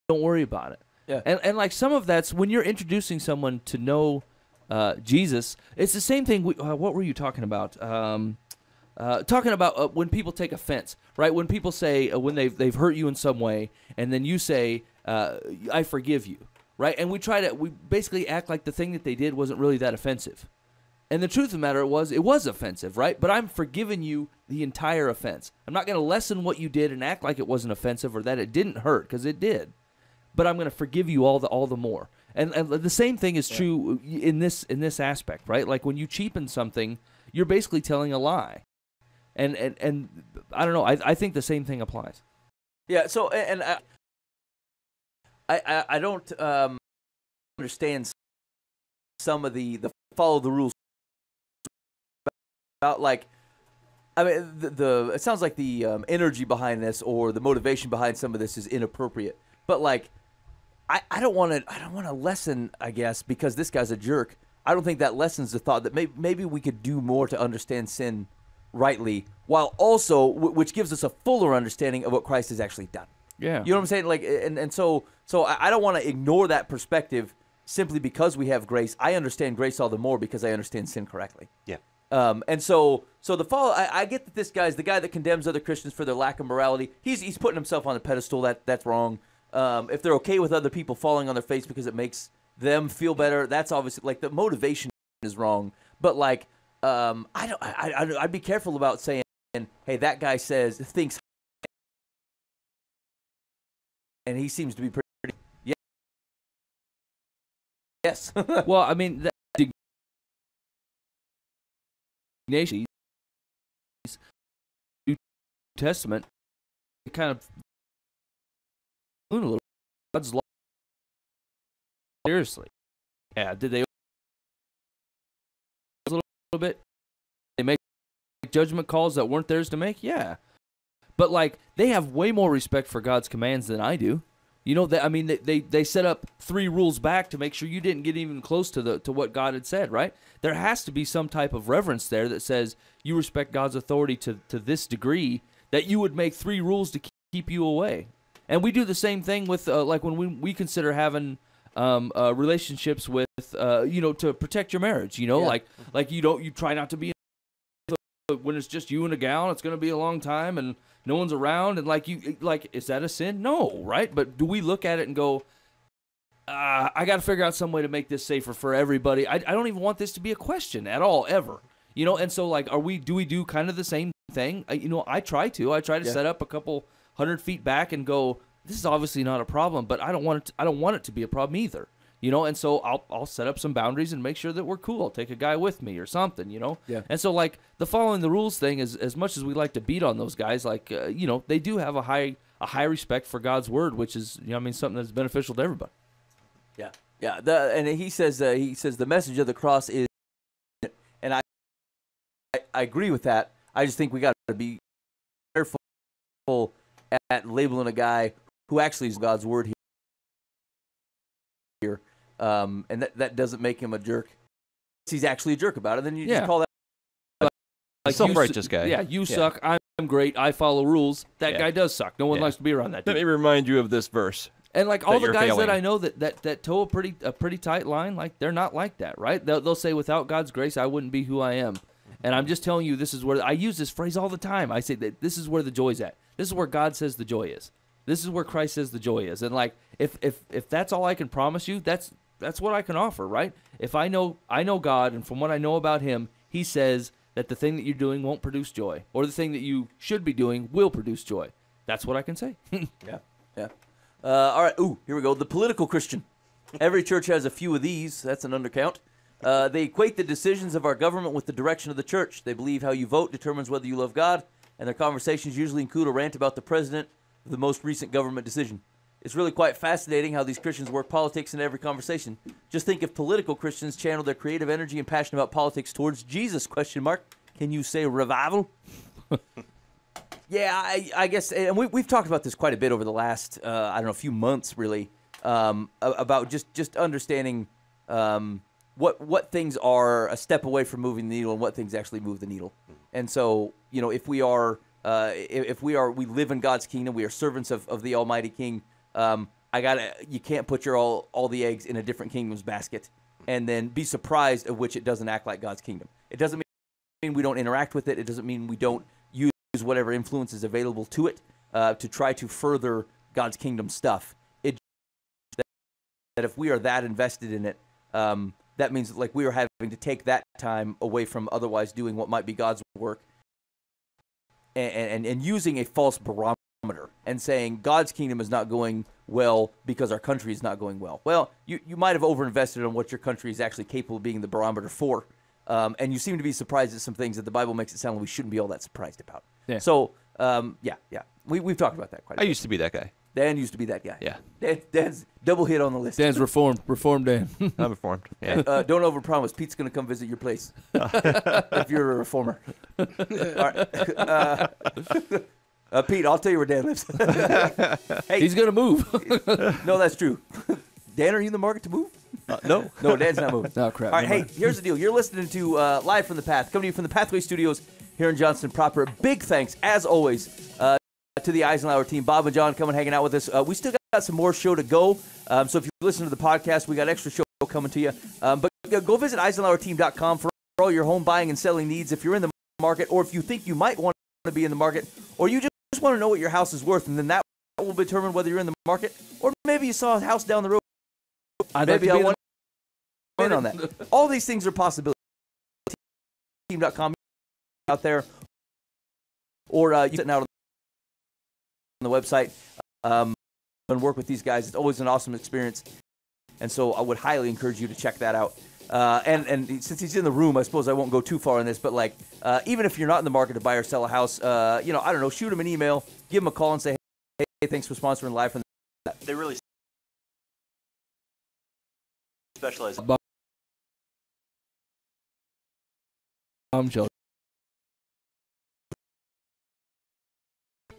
don't worry about it. Yeah. And like some of that's when you're introducing someone to know Jesus. It's the same thing. What were you talking about? Talking about when people take offense, right? When people say when they've hurt you in some way, and then you say, "I forgive you," right? And we basically act like the thing that they did wasn't really that offensive. And the truth of the matter it was offensive, right? But I'm forgiving you the entire offense. I'm not going to lessen what you did and act like it wasn't offensive or that it didn't hurt, because it did. But I'm going to forgive you all the more. And the same thing is true in this aspect, right? Like when you cheapen something, you're basically telling a lie. And I don't know. I think the same thing applies. Yeah. So and I don't understand some of the follow the rules about, like, I mean the it sounds like the energy behind this or the motivation behind some of this is inappropriate. But like I don't want to lessen, I guess, because this guy's a jerk. I don't think that lessens the thought that maybe we could do more to understand sin rightly, while also which gives us a fuller understanding of what Christ has actually done. Yeah, you know what I'm saying? Like, and so I don't want to ignore that perspective simply because we have grace. I understand grace all the more because I understand sin correctly. Yeah. And so the follow. I get that this guy's the guy that condemns other Christians for their lack of morality. He's putting himself on a pedestal. That's wrong. If they're okay with other people falling on their face because it makes them feel better, that's obviously, like, the motivation is wrong. But like, I'd be careful about saying, hey, that guy thinks, and he seems to be pretty. Yeah. Yes. Well, I mean, the indignation, New Testament, kind of a little. God's law. Seriously, yeah. Did they a little bit? They make judgment calls that weren't theirs to make? Yeah, but like they have way more respect for God's commands than I do. You know, they set up 3 rules back to make sure you didn't get even close to what God had said. Right? There has to be some type of reverence there that says you respect God's authority to this degree that you would make 3 rules to keep you away. And we do the same thing with like when we consider having relationships with to protect your marriage. You know, like you try not to be when it's just you and a gal. It's going to be a long time and no one's around. And is that a sin? No, right? But do we look at it and go, I got to figure out some way to make this safer for everybody. I don't even want this to be a question at all ever. You know, and so like, do we do kind of the same thing? I try to set up a couple 100 feet back and go, this is obviously not a problem, but I don't want it to be a problem either. You know, and so I'll set up some boundaries and make sure that we're cool. I'll take a guy with me or something, you know? Yeah. And so like the following the rules thing is, as much as we like to beat on those guys, like they do have a high respect for God's word, which is something that's beneficial to everybody. Yeah. Yeah. And he says the message of the cross is, and I agree with that. I just think we got to be careful at labeling a guy who actually is God's word here, and that doesn't make him a jerk. He's actually a jerk about it. Then you just call that like self-righteous guy. Yeah, you suck. I'm great. I follow rules. That guy does suck. No one likes to be around that dude. Let me remind you of this verse. And like all the guys that I know that toe a pretty tight line, like they're not like that, right? They'll say, without God's grace, I wouldn't be who I am. And I'm just telling you, this is where I use this phrase all the time. I say that this is where the joy's at. This is where God says the joy is. This is where Christ says the joy is. And like, if that's all I can promise you, that's what I can offer, right? If I know God, and from what I know about Him, He says that the thing that you're doing won't produce joy, or the thing that you should be doing will produce joy. That's what I can say. Yeah. All right. Ooh, here we go. The political Christian. Every church has a few of these. That's an undercount. They equate the decisions of our government with the direction of the church. They believe how you vote determines whether you love God, and their conversations usually include a rant about the president of the most recent government decision. It's really quite fascinating how these Christians work politics into every conversation. Just think if political Christians channel their creative energy and passion about politics towards Jesus, ? Can you say revival? Yeah, I guess, and we've talked about this quite a bit over the last, few months, really, about just understanding what things are a step away from moving the needle and what things actually move the needle. And so, if we live in God's kingdom, we are servants of the Almighty King. You can't put all the eggs in a different kingdom's basket and then be surprised at which it doesn't act like God's kingdom. It doesn't mean we don't interact with it. It doesn't mean we don't use whatever influence is available to it to try to further God's kingdom stuff. It that if we are that invested in it, that means like we are having to take that time away from otherwise doing what might be God's work and using a false barometer and saying God's kingdom is not going well because our country is not going well. Well, you might have overinvested on what your country is actually capable of being the barometer for. And you seem to be surprised at some things that the Bible makes it sound like we shouldn't be all that surprised about. Yeah. So, we've talked about that quite a bit. I used to be that guy. Dan used to be that guy. Yeah. Dan's double hit on the list. Dan's reformed. Reformed Dan. I'm reformed. Yeah. Don't overpromise. Pete's going to come visit your place if you're a reformer. All right. Pete, I'll tell you where Dan lives. Hey, he's going to move. No, that's true. Dan, are you in the market to move? No. No, Dan's not moving. Oh, crap. All right, hey, here's the deal. You're listening to Live from the Path, coming to you from the Pathway Studios here in Johnston proper. Big thanks, as always, to the Eisenlauer team. Bob and John coming hanging out with us. We still got some more show to go. So if you listen to the podcast, we got extra show coming to you. But go visit EisenlauerTeam.com for all your home buying and selling needs if you're in the market, or if you think you might want to be in the market, or you just want to know what your house is worth, and then that will determine whether you're in the market, or maybe you saw a house down the road. Maybe I want to in on that. All these things are possibilities. Team.com out there, or you sitting out on the website and work with these guys. It's always an awesome experience, and so I would highly encourage you to check that out. And since he's in the room, I suppose I won't go too far on this, but like even if you're not in the market to buy or sell a house, I don't know, shoot him an email, give him a call, and say, hey, thanks for sponsoring Live from the They really specialize.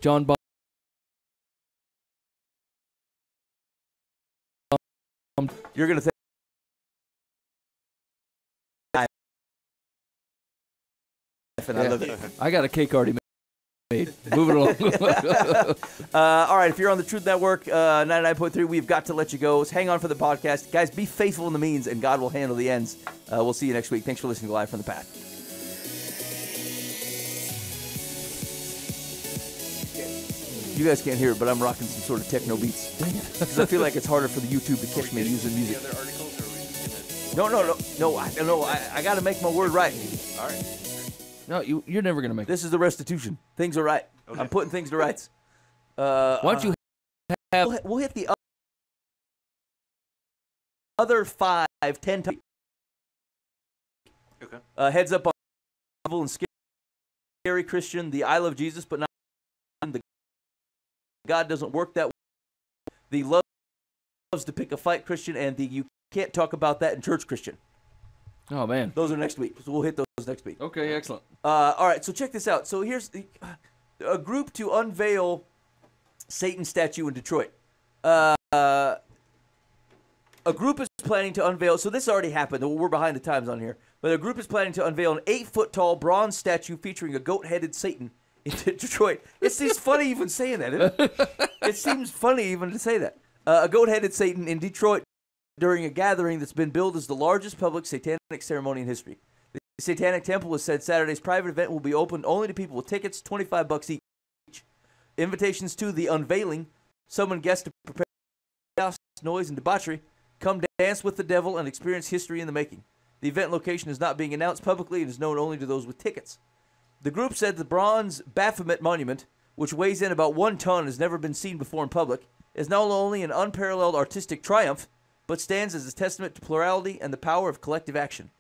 John Bomb. You're going to think. And I love it. I got a cake already made. Moving along. All right, if you're on the Truth Network, 99.3, we've got to let you go. So hang on for the podcast. Guys, be faithful in the means, and God will handle the ends. We'll see you next week. Thanks for listening to Live from the Path. You guys can't hear it, but I'm rocking some sort of techno beats. Because I feel like it's harder for the YouTube to catch me using music. Any other articles, or are we just gonna... No, I got to make my word right. All right. No, you're never going to make it. This is the restitution. Things are right. Okay. I'm putting things to rights. Why don't you have... We'll hit the other 5, 10 times. Okay. Heads up on evil and scary Christian, the I love Jesus, but not the God doesn't work that way. The loves to pick a fight Christian, and the you can't talk about that in church Christian. Oh, man. Those are next week. So we'll hit those next week. Okay, excellent. All right, so check this out. So here's a group to unveil Satan's statue in Detroit. A group is planning to unveil, so this already happened. We're behind the times on here. But a group is planning to unveil an 8-foot-tall bronze statue featuring a goat-headed Satan in Detroit. It seems funny even saying that, isn't it? It seems funny even to say that. A goat-headed Satan in Detroit during a gathering that's been billed as the largest public satanic ceremony in history. The Satanic Temple has said Saturday's private event will be open only to people with tickets, $25 each. Invitations to the unveiling summon guests to prepare chaos, noise, and debauchery. Come dance with the devil and experience history in the making. The event location is not being announced publicly and is known only to those with tickets. The group said the bronze Baphomet monument, which weighs in about 1 ton and has never been seen before in public, is not only an unparalleled artistic triumph, but stands as a testament to plurality and the power of collective action.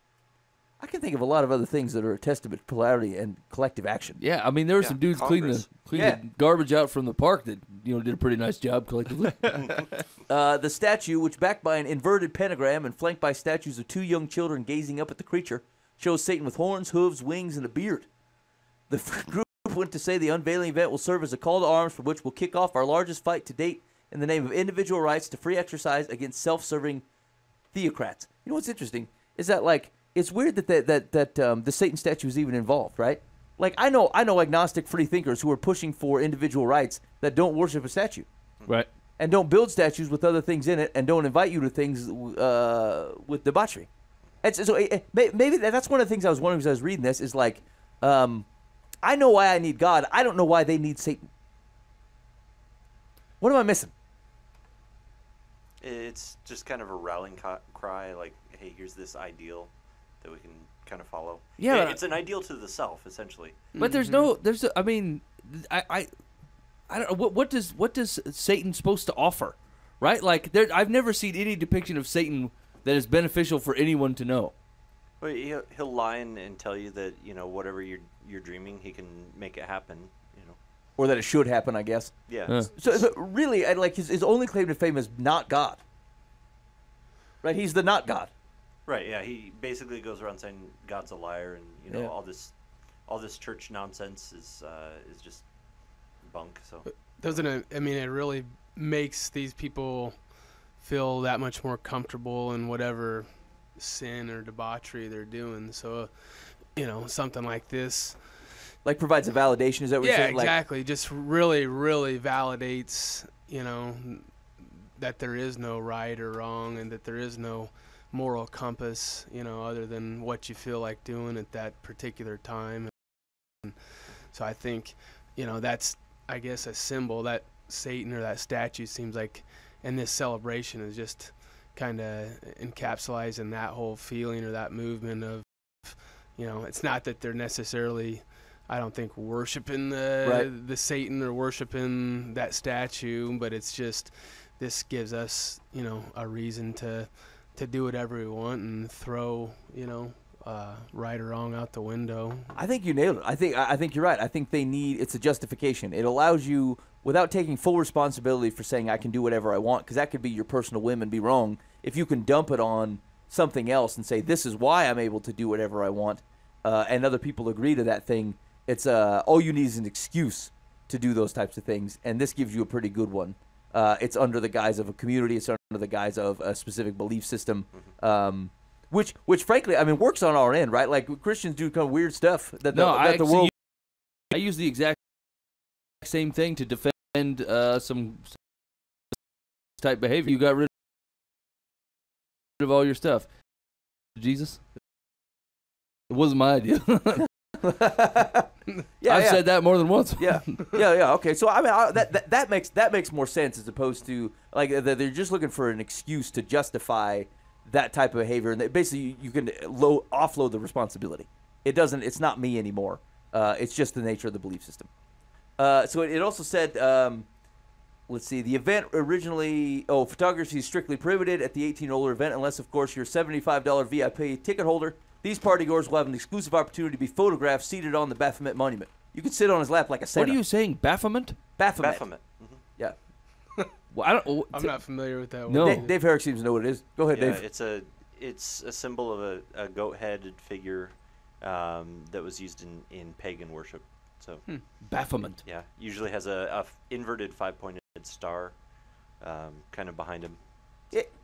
I can think of a lot of other things that are a testament to plurality and collective action. Yeah, I mean, there were some dudes cleaning the garbage out from the park that did a pretty nice job collectively. The statue, which backed by an inverted pentagram and flanked by statues of 2 young children gazing up at the creature, shows Satan with horns, hooves, wings, and a beard. The group went to say the unveiling event will serve as a call to arms for which we'll kick off our largest fight to date in the name of individual rights to free exercise against self-serving theocrats. You know what's interesting is that, like, it's weird that the Satan statue is even involved, right? Like, I know agnostic free thinkers who are pushing for individual rights that don't worship a statue, right? And don't build statues with other things in it, and don't invite you to things with debauchery. And so maybe that's one of the things I was wondering as I was reading this is like, I know why I need God. I don't know why they need Satan. What am I missing? It's just kind of a rallying cry, like, hey, here's this ideal that we can kind of follow. Yeah, it's an ideal to the self, essentially. But I mean, I don't know what does Satan supposed to offer, right? Like, I've never seen any depiction of Satan that is beneficial for anyone to know. Well, he'll lie and tell you that whatever you're dreaming, he can make it happen. Or that it should happen, I guess. Yeah. So really, like his only claim to fame is not God. Right? He's the not God. Right. Yeah. He basically goes around saying God's a liar, and all this church nonsense is just bunk. So doesn't it? I mean, it really makes these people feel that much more comfortable in whatever sin or debauchery they're doing. So, something like this. Like provides a validation, is that what you're saying? Yeah, exactly. Just really, really validates, that there is no right or wrong and that there is no moral compass, other than what you feel like doing at that particular time. And so I think, that's, I guess, a symbol that Satan or that statue seems like, and this celebration is just kind of encapsulating that whole feeling or that movement of, it's not that they're necessarily, I don't think, worshiping the Satan or worshiping that statue, but it's just this gives us, a reason to do whatever we want and throw, right or wrong out the window. I think you nailed it. I think you're right. I think it's a justification. It allows you, without taking full responsibility for saying I can do whatever I want, because that could be your personal whim and be wrong. If you can dump it on something else and say this is why I'm able to do whatever I want, and other people agree to that thing. It's all you need is an excuse to do those types of things, and this gives you a pretty good one. It's under the guise of a community. It's under the guise of a specific belief system, which frankly, I mean, works on our end, right? Like Christians do kind of weird stuff that the world. I use the exact same thing to defend some type behavior. You got rid of all your stuff. Jesus, it wasn't my idea. I've said that more than once. Yeah. Okay, so I mean, that makes more sense as opposed to like they're just looking for an excuse to justify that type of behavior, and basically you can offload the responsibility. It's not me anymore. It's just the nature of the belief system. So it also said, let's see, the event originally, photography is strictly prohibited at the 18 or older event unless, of course, you're a $75 VIP ticket holder. These partygoers will have an exclusive opportunity to be photographed seated on the Baphomet monument. You can sit on his lap like a Santa. What are you saying, Baphomet? Baphomet. Mm-hmm. Yeah. Well, I'm not familiar with that. No. Dave Herrick seems to know what it is. Go ahead, Dave. It's a symbol of a goat-headed figure that was used in pagan worship. So Baphomet. Yeah, usually has a inverted 5-pointed star kind of behind him.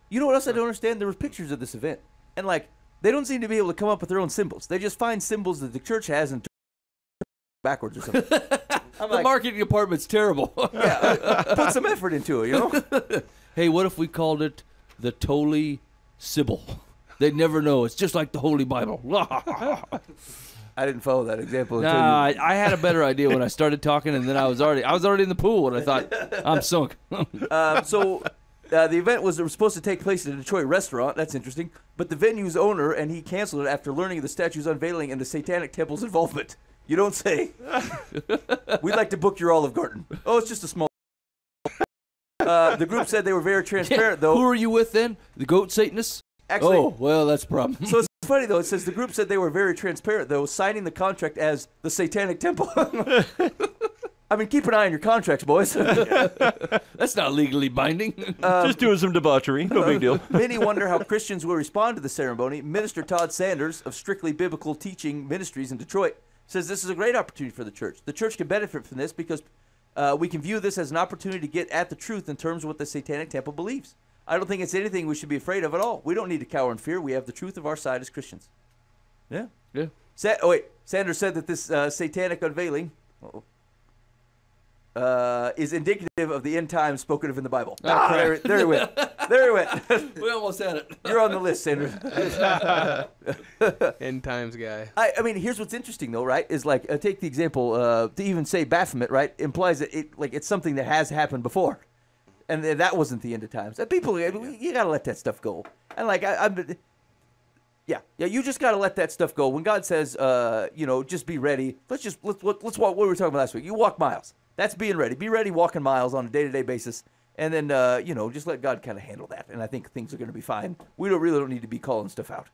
You know what else I don't understand? There were pictures of this event, and like they don't seem to be able to come up with their own symbols. They just find symbols that the church has and turn backwards or something. The marketing department's terrible. Put some effort into it, you know? Hey, what if we called it the Tolly Sybil? They'd never know. It's just like the Holy Bible. I didn't follow that example. Nah, I had a better idea when I started talking, and then I was already in the pool, and I thought, I'm sunk. The event was supposed to take place at a Detroit restaurant. That's interesting. But the venue's owner, and he canceled it after learning of the statue's unveiling and the Satanic Temple's involvement. You don't say. We'd like to book your Olive Garden. Oh, it's just a small. The group said they were very transparent, though. Who are you with then? The goat Satanists? Actually, oh, well, that's a problem. So it's funny, though. It says the group said they were very transparent, though, signing the contract as the Satanic Temple. I mean, keep an eye on your contracts, boys. That's not legally binding. Just doing some debauchery. No big deal. Many wonder how Christians will respond to the ceremony. Minister Todd Sanders of Strictly Biblical Teaching Ministries in Detroit says this is a great opportunity for the church. The church can benefit from this because we can view this as an opportunity to get at the truth in terms of what the Satanic Temple believes. I don't think it's anything we should be afraid of at all. We don't need to cower in fear. We have the truth of our side as Christians. Yeah. Yeah. Sanders said that this satanic unveiling is indicative of the end times spoken of in the Bible. There he went. There he went. We almost had it. You're on the list, Sanders. End times guy. I mean, here's what's interesting, though, right? Is like, take the example, to even say Baphomet, right, implies that it's something that has happened before. And that wasn't the end of times. People, you got to let that stuff go. And like, yeah, you just got to let that stuff go. When God says, just be ready, let's walk, what we were talking about last week. You walk miles. That's being ready. Be ready walking miles on a day-to-day basis. And then, just let God kind of handle that. And I think things are going to be fine. We really don't need to be calling stuff out.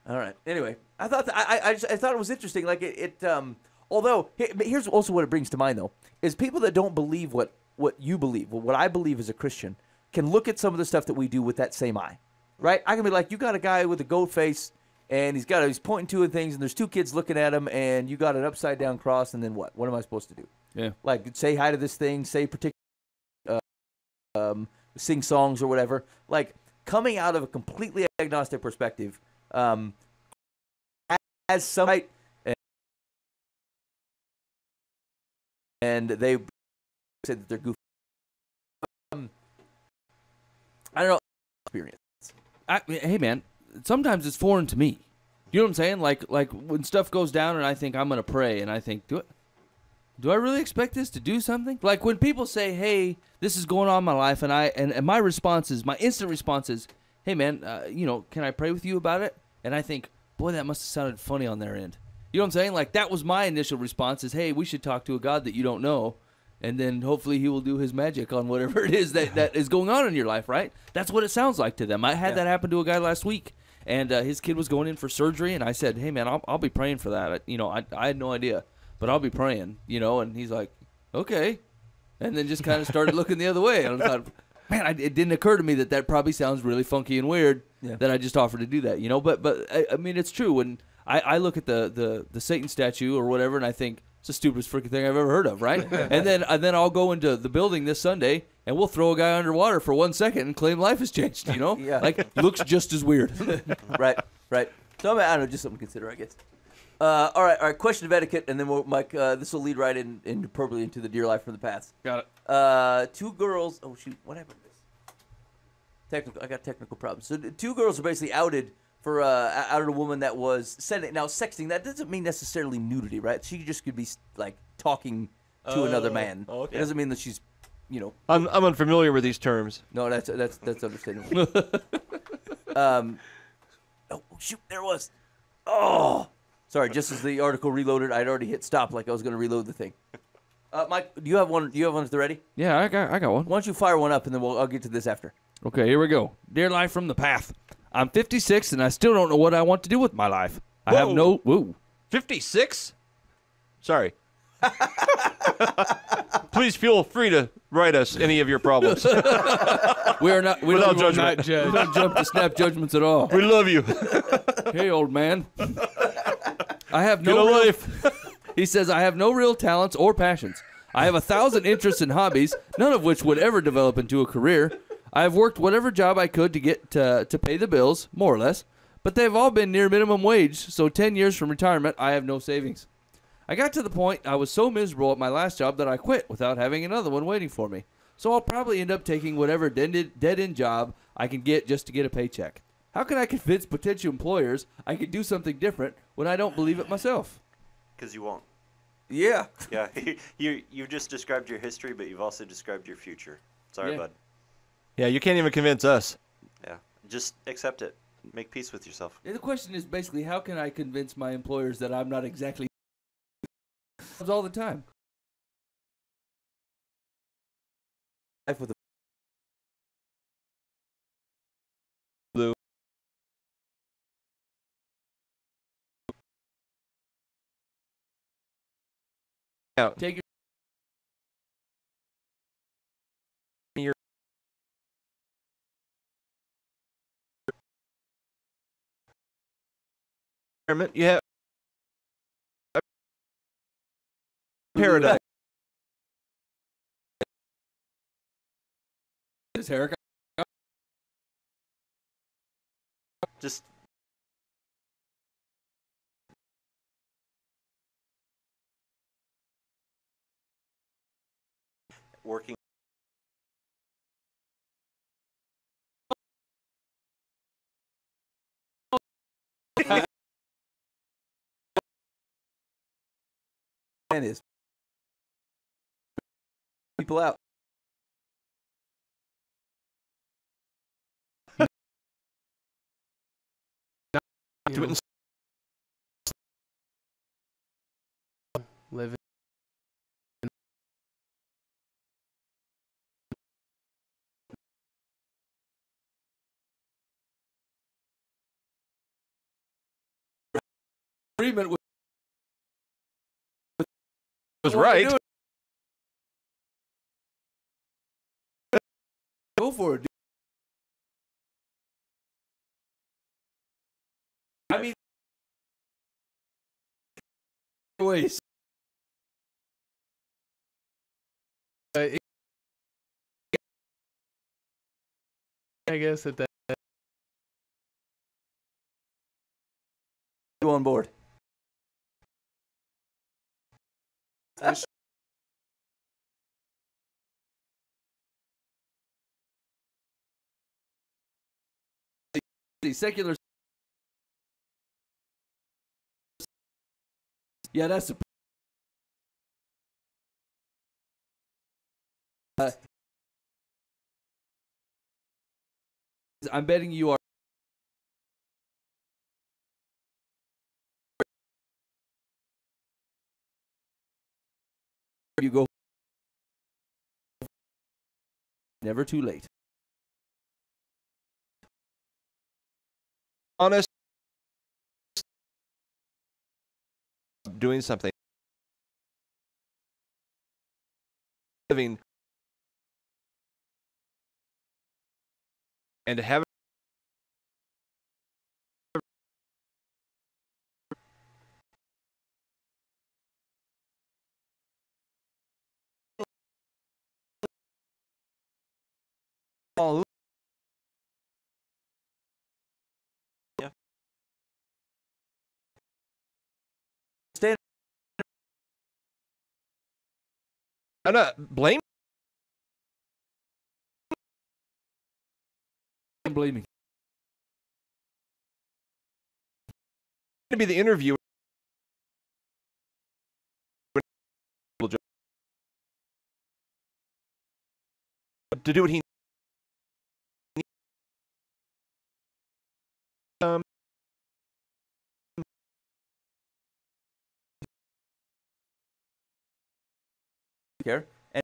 All right. Anyway, I thought I thought it was interesting. Like although here's also what it brings to mind, though, is people that don't believe what you believe, what I believe as a Christian, can look at some of the stuff that we do with that same eye, right? I can be like, you got a guy with a goat face, and he's pointing to things, and there's two kids looking at him, and you got an upside down cross, and then what? What am I supposed to do? Yeah. Like, say hi to this thing, say particular, sing songs or whatever. Like, coming out of a completely agnostic perspective, as some might, and they said that they're goofy. I don't know. Experience. Hey, man, sometimes it's foreign to me. You know what I'm saying? Like when stuff goes down and I think I'm going to pray and I think, do I really expect this to do something? Like when people say, hey, this is going on in my life, and my response is, my instant response is, hey, man, can I pray with you about it? And I think, boy, that must have sounded funny on their end. You know what I'm saying? Like that was my initial response is, hey, we should talk to a God that you don't know. And then hopefully he will do his magic on whatever it is that is going on in your life, right? That's what it sounds like to them. I had that happen to a guy last week, and his kid was going in for surgery, and I said, hey, man, I'll be praying for that. I had no idea, but I'll be praying, and he's like, okay. And then just kind of started looking the other way. And I thought, man, it didn't occur to me that probably sounds really funky and weird that I just offered to do that, But I mean, it's true. When I look at the Satan statue or whatever, and I think, it's the stupidest freaking thing I've ever heard of, right? and then I'll go into the building this Sunday and we'll throw a guy underwater for 1 second and claim life has changed. Yeah. Like looks just as weird. Right. So I don't know, just something to consider, I guess. All right. Question of etiquette, and then Mike, this will lead right probably into the dear life from the past. Got it. 2 girls. Oh shoot, what happened to this? I got technical problems. So 2 girls are basically outed for outed a woman that was sending. Now, sexting, that doesn't mean necessarily nudity, right? She just could be like talking to another man. Okay. It doesn't mean that she's, I'm unfamiliar with these terms. No, that's understandable. Oh shoot, there it was. Oh, sorry. Just as the article reloaded, I'd already hit stop, like I was going to reload the thing. Mike, do you have one? Do you have one ready? Yeah, I got one. Why don't you fire one up, and then I'll get to this after. Okay, here we go. Dear life from the path. I'm 56 and I still don't know what I want to do with my life. I have no... Whoa. 56? Sorry. Please feel free to write us any of your problems. We are not... We Without don't, judgment. we don't jump to snap judgments at all. We love you. Hey, old man. I have Get a no... life. He says, I have no real talents or passions. I have 1,000 interests and hobbies, none of which would ever develop into a career. I have worked whatever job I could to get to pay the bills, more or less, but they've all been near minimum wage, so 10 years from retirement, I have no savings. I got to the point I was so miserable at my last job that I quit without having another one waiting for me, so I'll probably end up taking whatever dead-end job I can get just to get a paycheck. How can I convince potential employers I can do something different when I don't believe it myself? Because you won't. Yeah. Yeah, you just described your history, but you've also described your future. Sorry, bud. Yeah, you can't even convince us. Yeah, just accept it. Make peace with yourself. The question is basically, how can I convince my employers that I'm not exactly all the time? Life with out. Take your you have paradise. his haircut. Just working. And is people out. Do it in Living. Agreement with was right. Go for it. Dude. I mean, ways. I guess that You on board? The secular. Yeah, that's the. I'm betting you are. You go. Never too late. Honest. Doing something. Living. And to have I'm not blaming. I'm blaming. To be the interviewer. To do what he Care and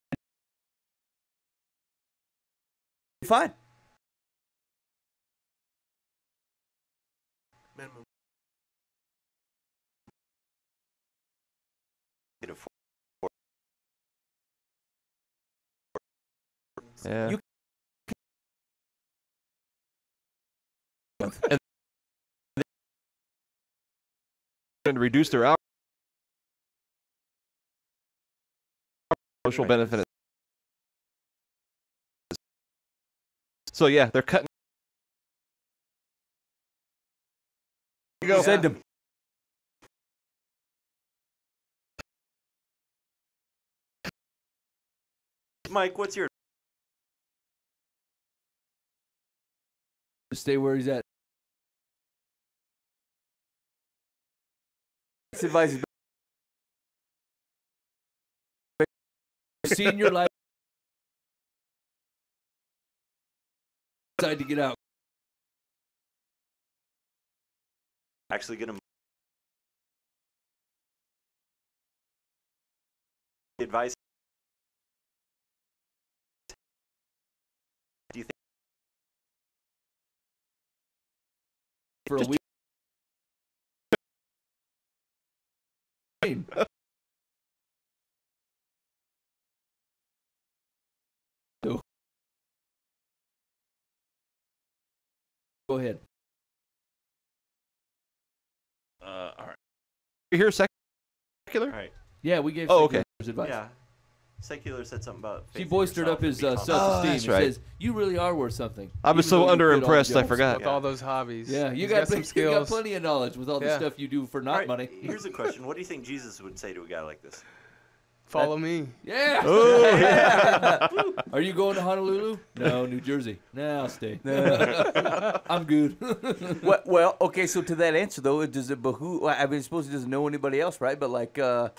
fine. Minimum. Yeah. And reduce their hours. Social benefit. So yeah, they're cutting. You go. Send them. Mike, what's your Stay where he's at. This advice is Senior life. Decide to get out. actually going to advice? Do you think For a week. Go ahead. All right. You hear secular? All right. Yeah, we gave Oh, okay. advice. Yeah. Secular said something about. She faith in bolstered yourself up his and be self-esteem. Oh, that's He right. says, "You really are worth something." I was even so though you quit all the underimpressed, I jobs. forgot. With all those hobbies. Yeah, you He's got some you got skills. plenty of knowledge with all the Yeah. stuff you do for All not right, money. Here's a question: what do you think Jesus would say to a guy like this? Follow me. Yeah. Oh, yeah. Are you going to Honolulu? No, New Jersey. No, I'll stay. I'm good. Well, okay. So to that answer though, does it behoove? I mean, I suppose he doesn't know anybody else, right? But like, should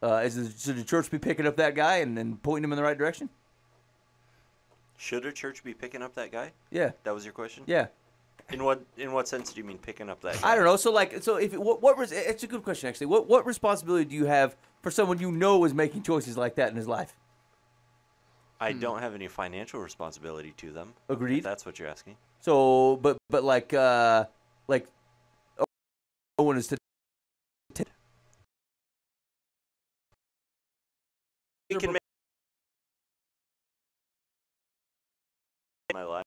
the church be picking up that guy and pointing him in the right direction? Should a church be picking up that guy? Yeah. That was your question. Yeah. In what sense do you mean picking up that guy? I don't know. So like, if it's a good question actually. What responsibility do you have for someone you know is making choices like that in his life? I don't have any financial responsibility to them. Agreed. If that's what you're asking. So, but like Owen is to. He can make my life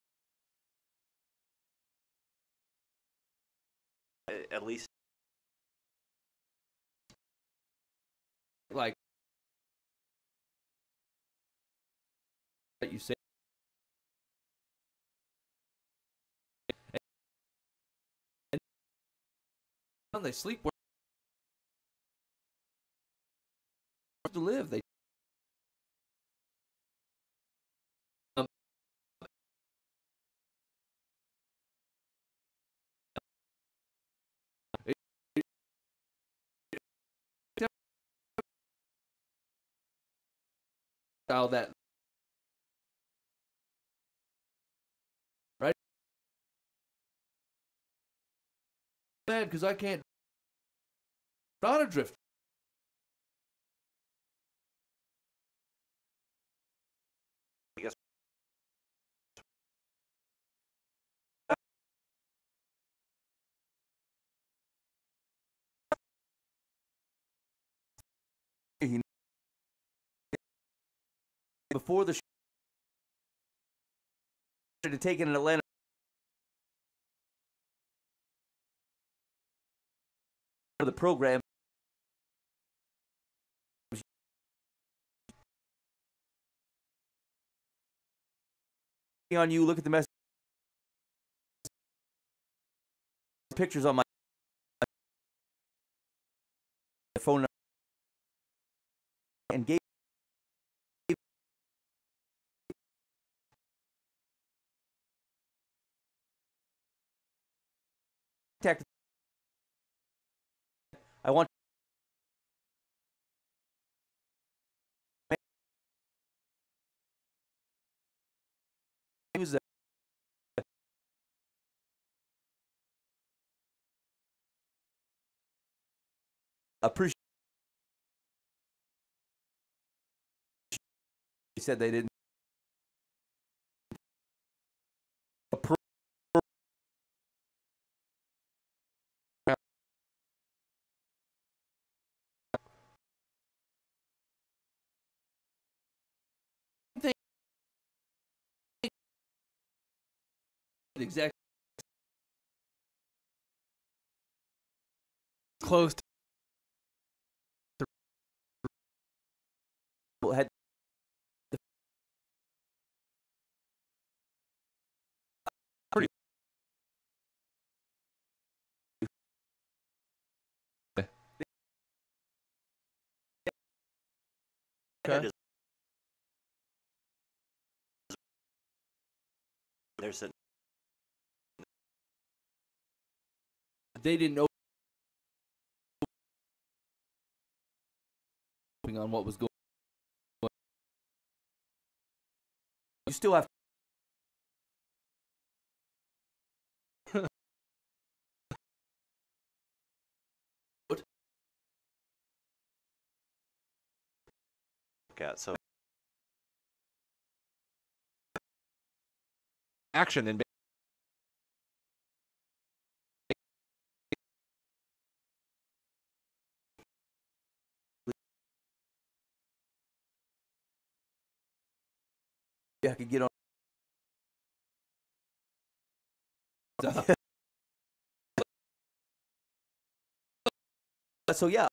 at least. Like that you say. And they sleep where to live. They all that right bad because I can't not a drift. I guess Before the to take in Atlanta. The program on you. Look at the message. Pictures on my phone number and gave contact. I want to use appreciate. He said they didn't approve. Exactly. Close to Had Okay. they're sitting. They didn't know on what was going. you still have At. So action and I could get on So yeah.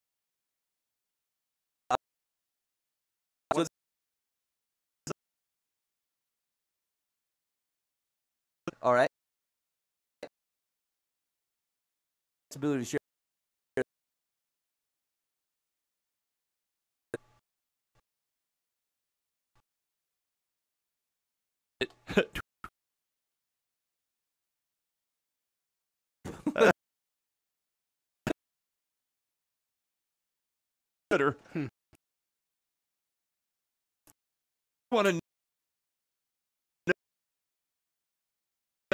So, all right. Ability to share. Better. Want to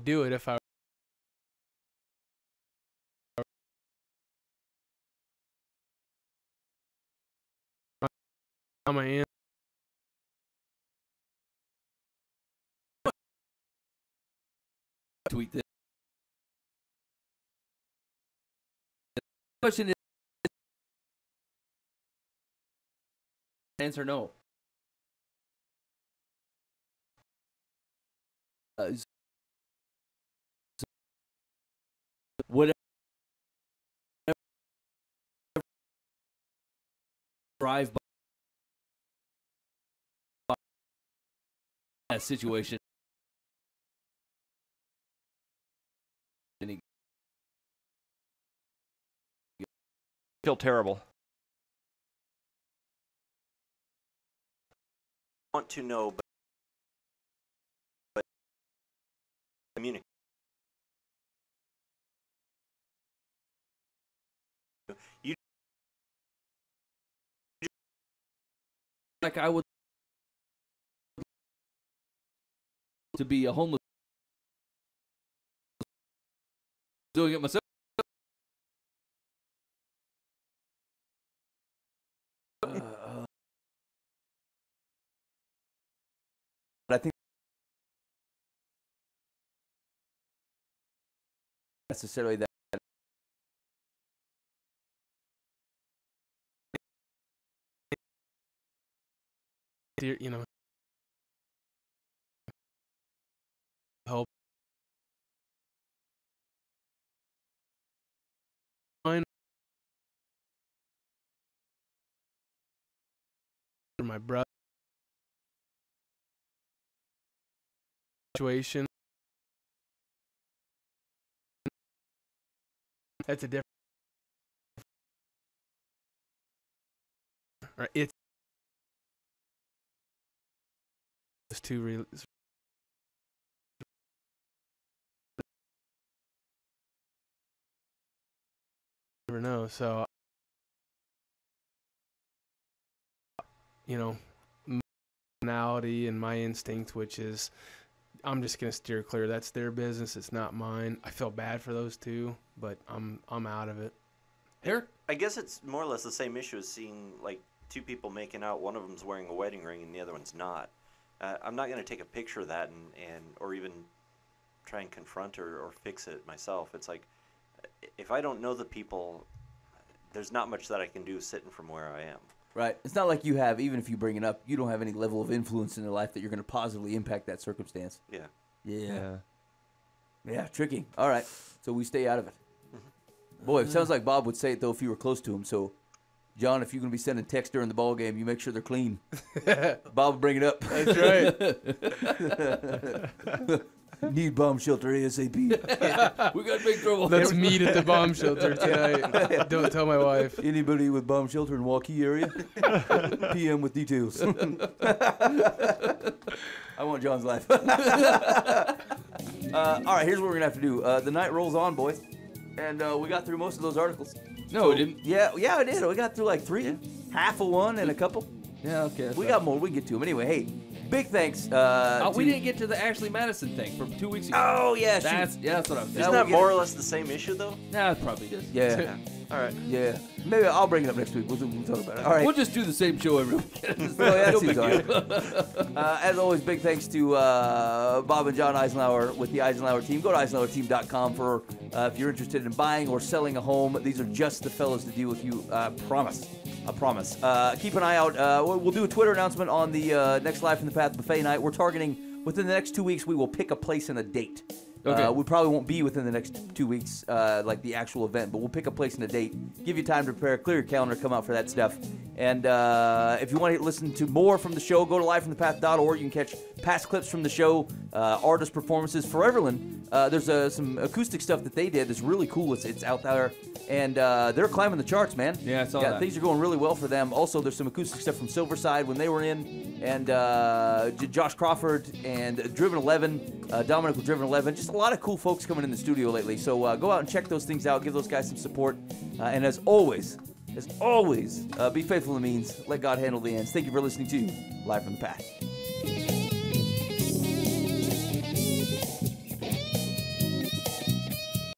do it if I on my end. Tweet this. Question is, answer no. Whatever drive by that situation. feel terrible. Want to know, but communicate. You like I would to be a homeless doing it myself. But I think necessarily that you know, help mine or my brother situation. That's a different. Right, it's too real. Never know. So, you know, my personality and my instinct, which is, I'm just gonna steer clear. That's their business. It's not mine. I feel bad for those two, but I'm out of it. Here, I guess it's more or less the same issue as seeing like two people making out. One of them's wearing a wedding ring and the other one's not. I'm not going to take a picture of that and or even try and confront or fix it myself. It's like, if I don't know the people, there's not much that I can do sitting from where I am. right. It's not like you have, even if you bring it up, you don't have any level of influence in their life that you're going to positively impact that circumstance. Yeah. Yeah, tricky. All right, so we stay out of it. Boy, it sounds like Bob would say it though if you were close to him. So, John, if you're going to be sending text during the ball game, you make sure they're clean. Bob will bring it up. That's right. Need bomb shelter ASAP. we got big trouble. Let's meet at the bomb shelter tonight. Don't tell my wife. Anybody with bomb shelter in Waukee area? PM with details. I want John's life. All right, here's what we're going to have to do. The night rolls on, boys. And we got through most of those articles. No, we didn't. Yeah, I did. We got through like 3, half of one, and a couple. Yeah, okay. We got more. We can get to them. Anyway, hey, big thanks. We didn't get to the Ashley Madison thing from 2 weeks ago. Oh, yeah. That's what I'm saying. Isn't that more or less the same issue, though? Nah, it probably is. Yeah. All right. Yeah. Maybe I'll bring it up next week. We'll talk about it. All right. We'll just do the same show every week. That seems all right. As always, big thanks to Bob and John Eisenlauer with the Eisenlauer team. Go to eisenlauerteam.com for if you're interested in buying or selling a home. These are just the fellows to deal with you. I promise. Keep an eye out. We'll do a Twitter announcement on the next Live from the Path buffet night. We're targeting within the next 2 weeks. We will pick a place and a date. Okay. We probably won't be within the next 2 weeks, like the actual event, but we'll pick a place and a date, give you time to prepare, clear your calendar, come out for that stuff. And if you want to listen to more from the show, go to livefromthepath.org. You can catch past clips from the show, artist performances. Foreverland, there's some acoustic stuff that they did that's really cool. It's out there, and they're climbing the charts, man. Yeah, I saw that. Things are going really well for them. Also, there's some acoustic stuff from Silverside when they were in, and Josh Crawford and Driven 11, Dominic with Driven 11. Just a lot of cool folks coming in the studio lately. So go out and check those things out. Give those guys some support. And as always, be faithful to the means. Let God handle the ends. Thank you for listening to Live from the Path.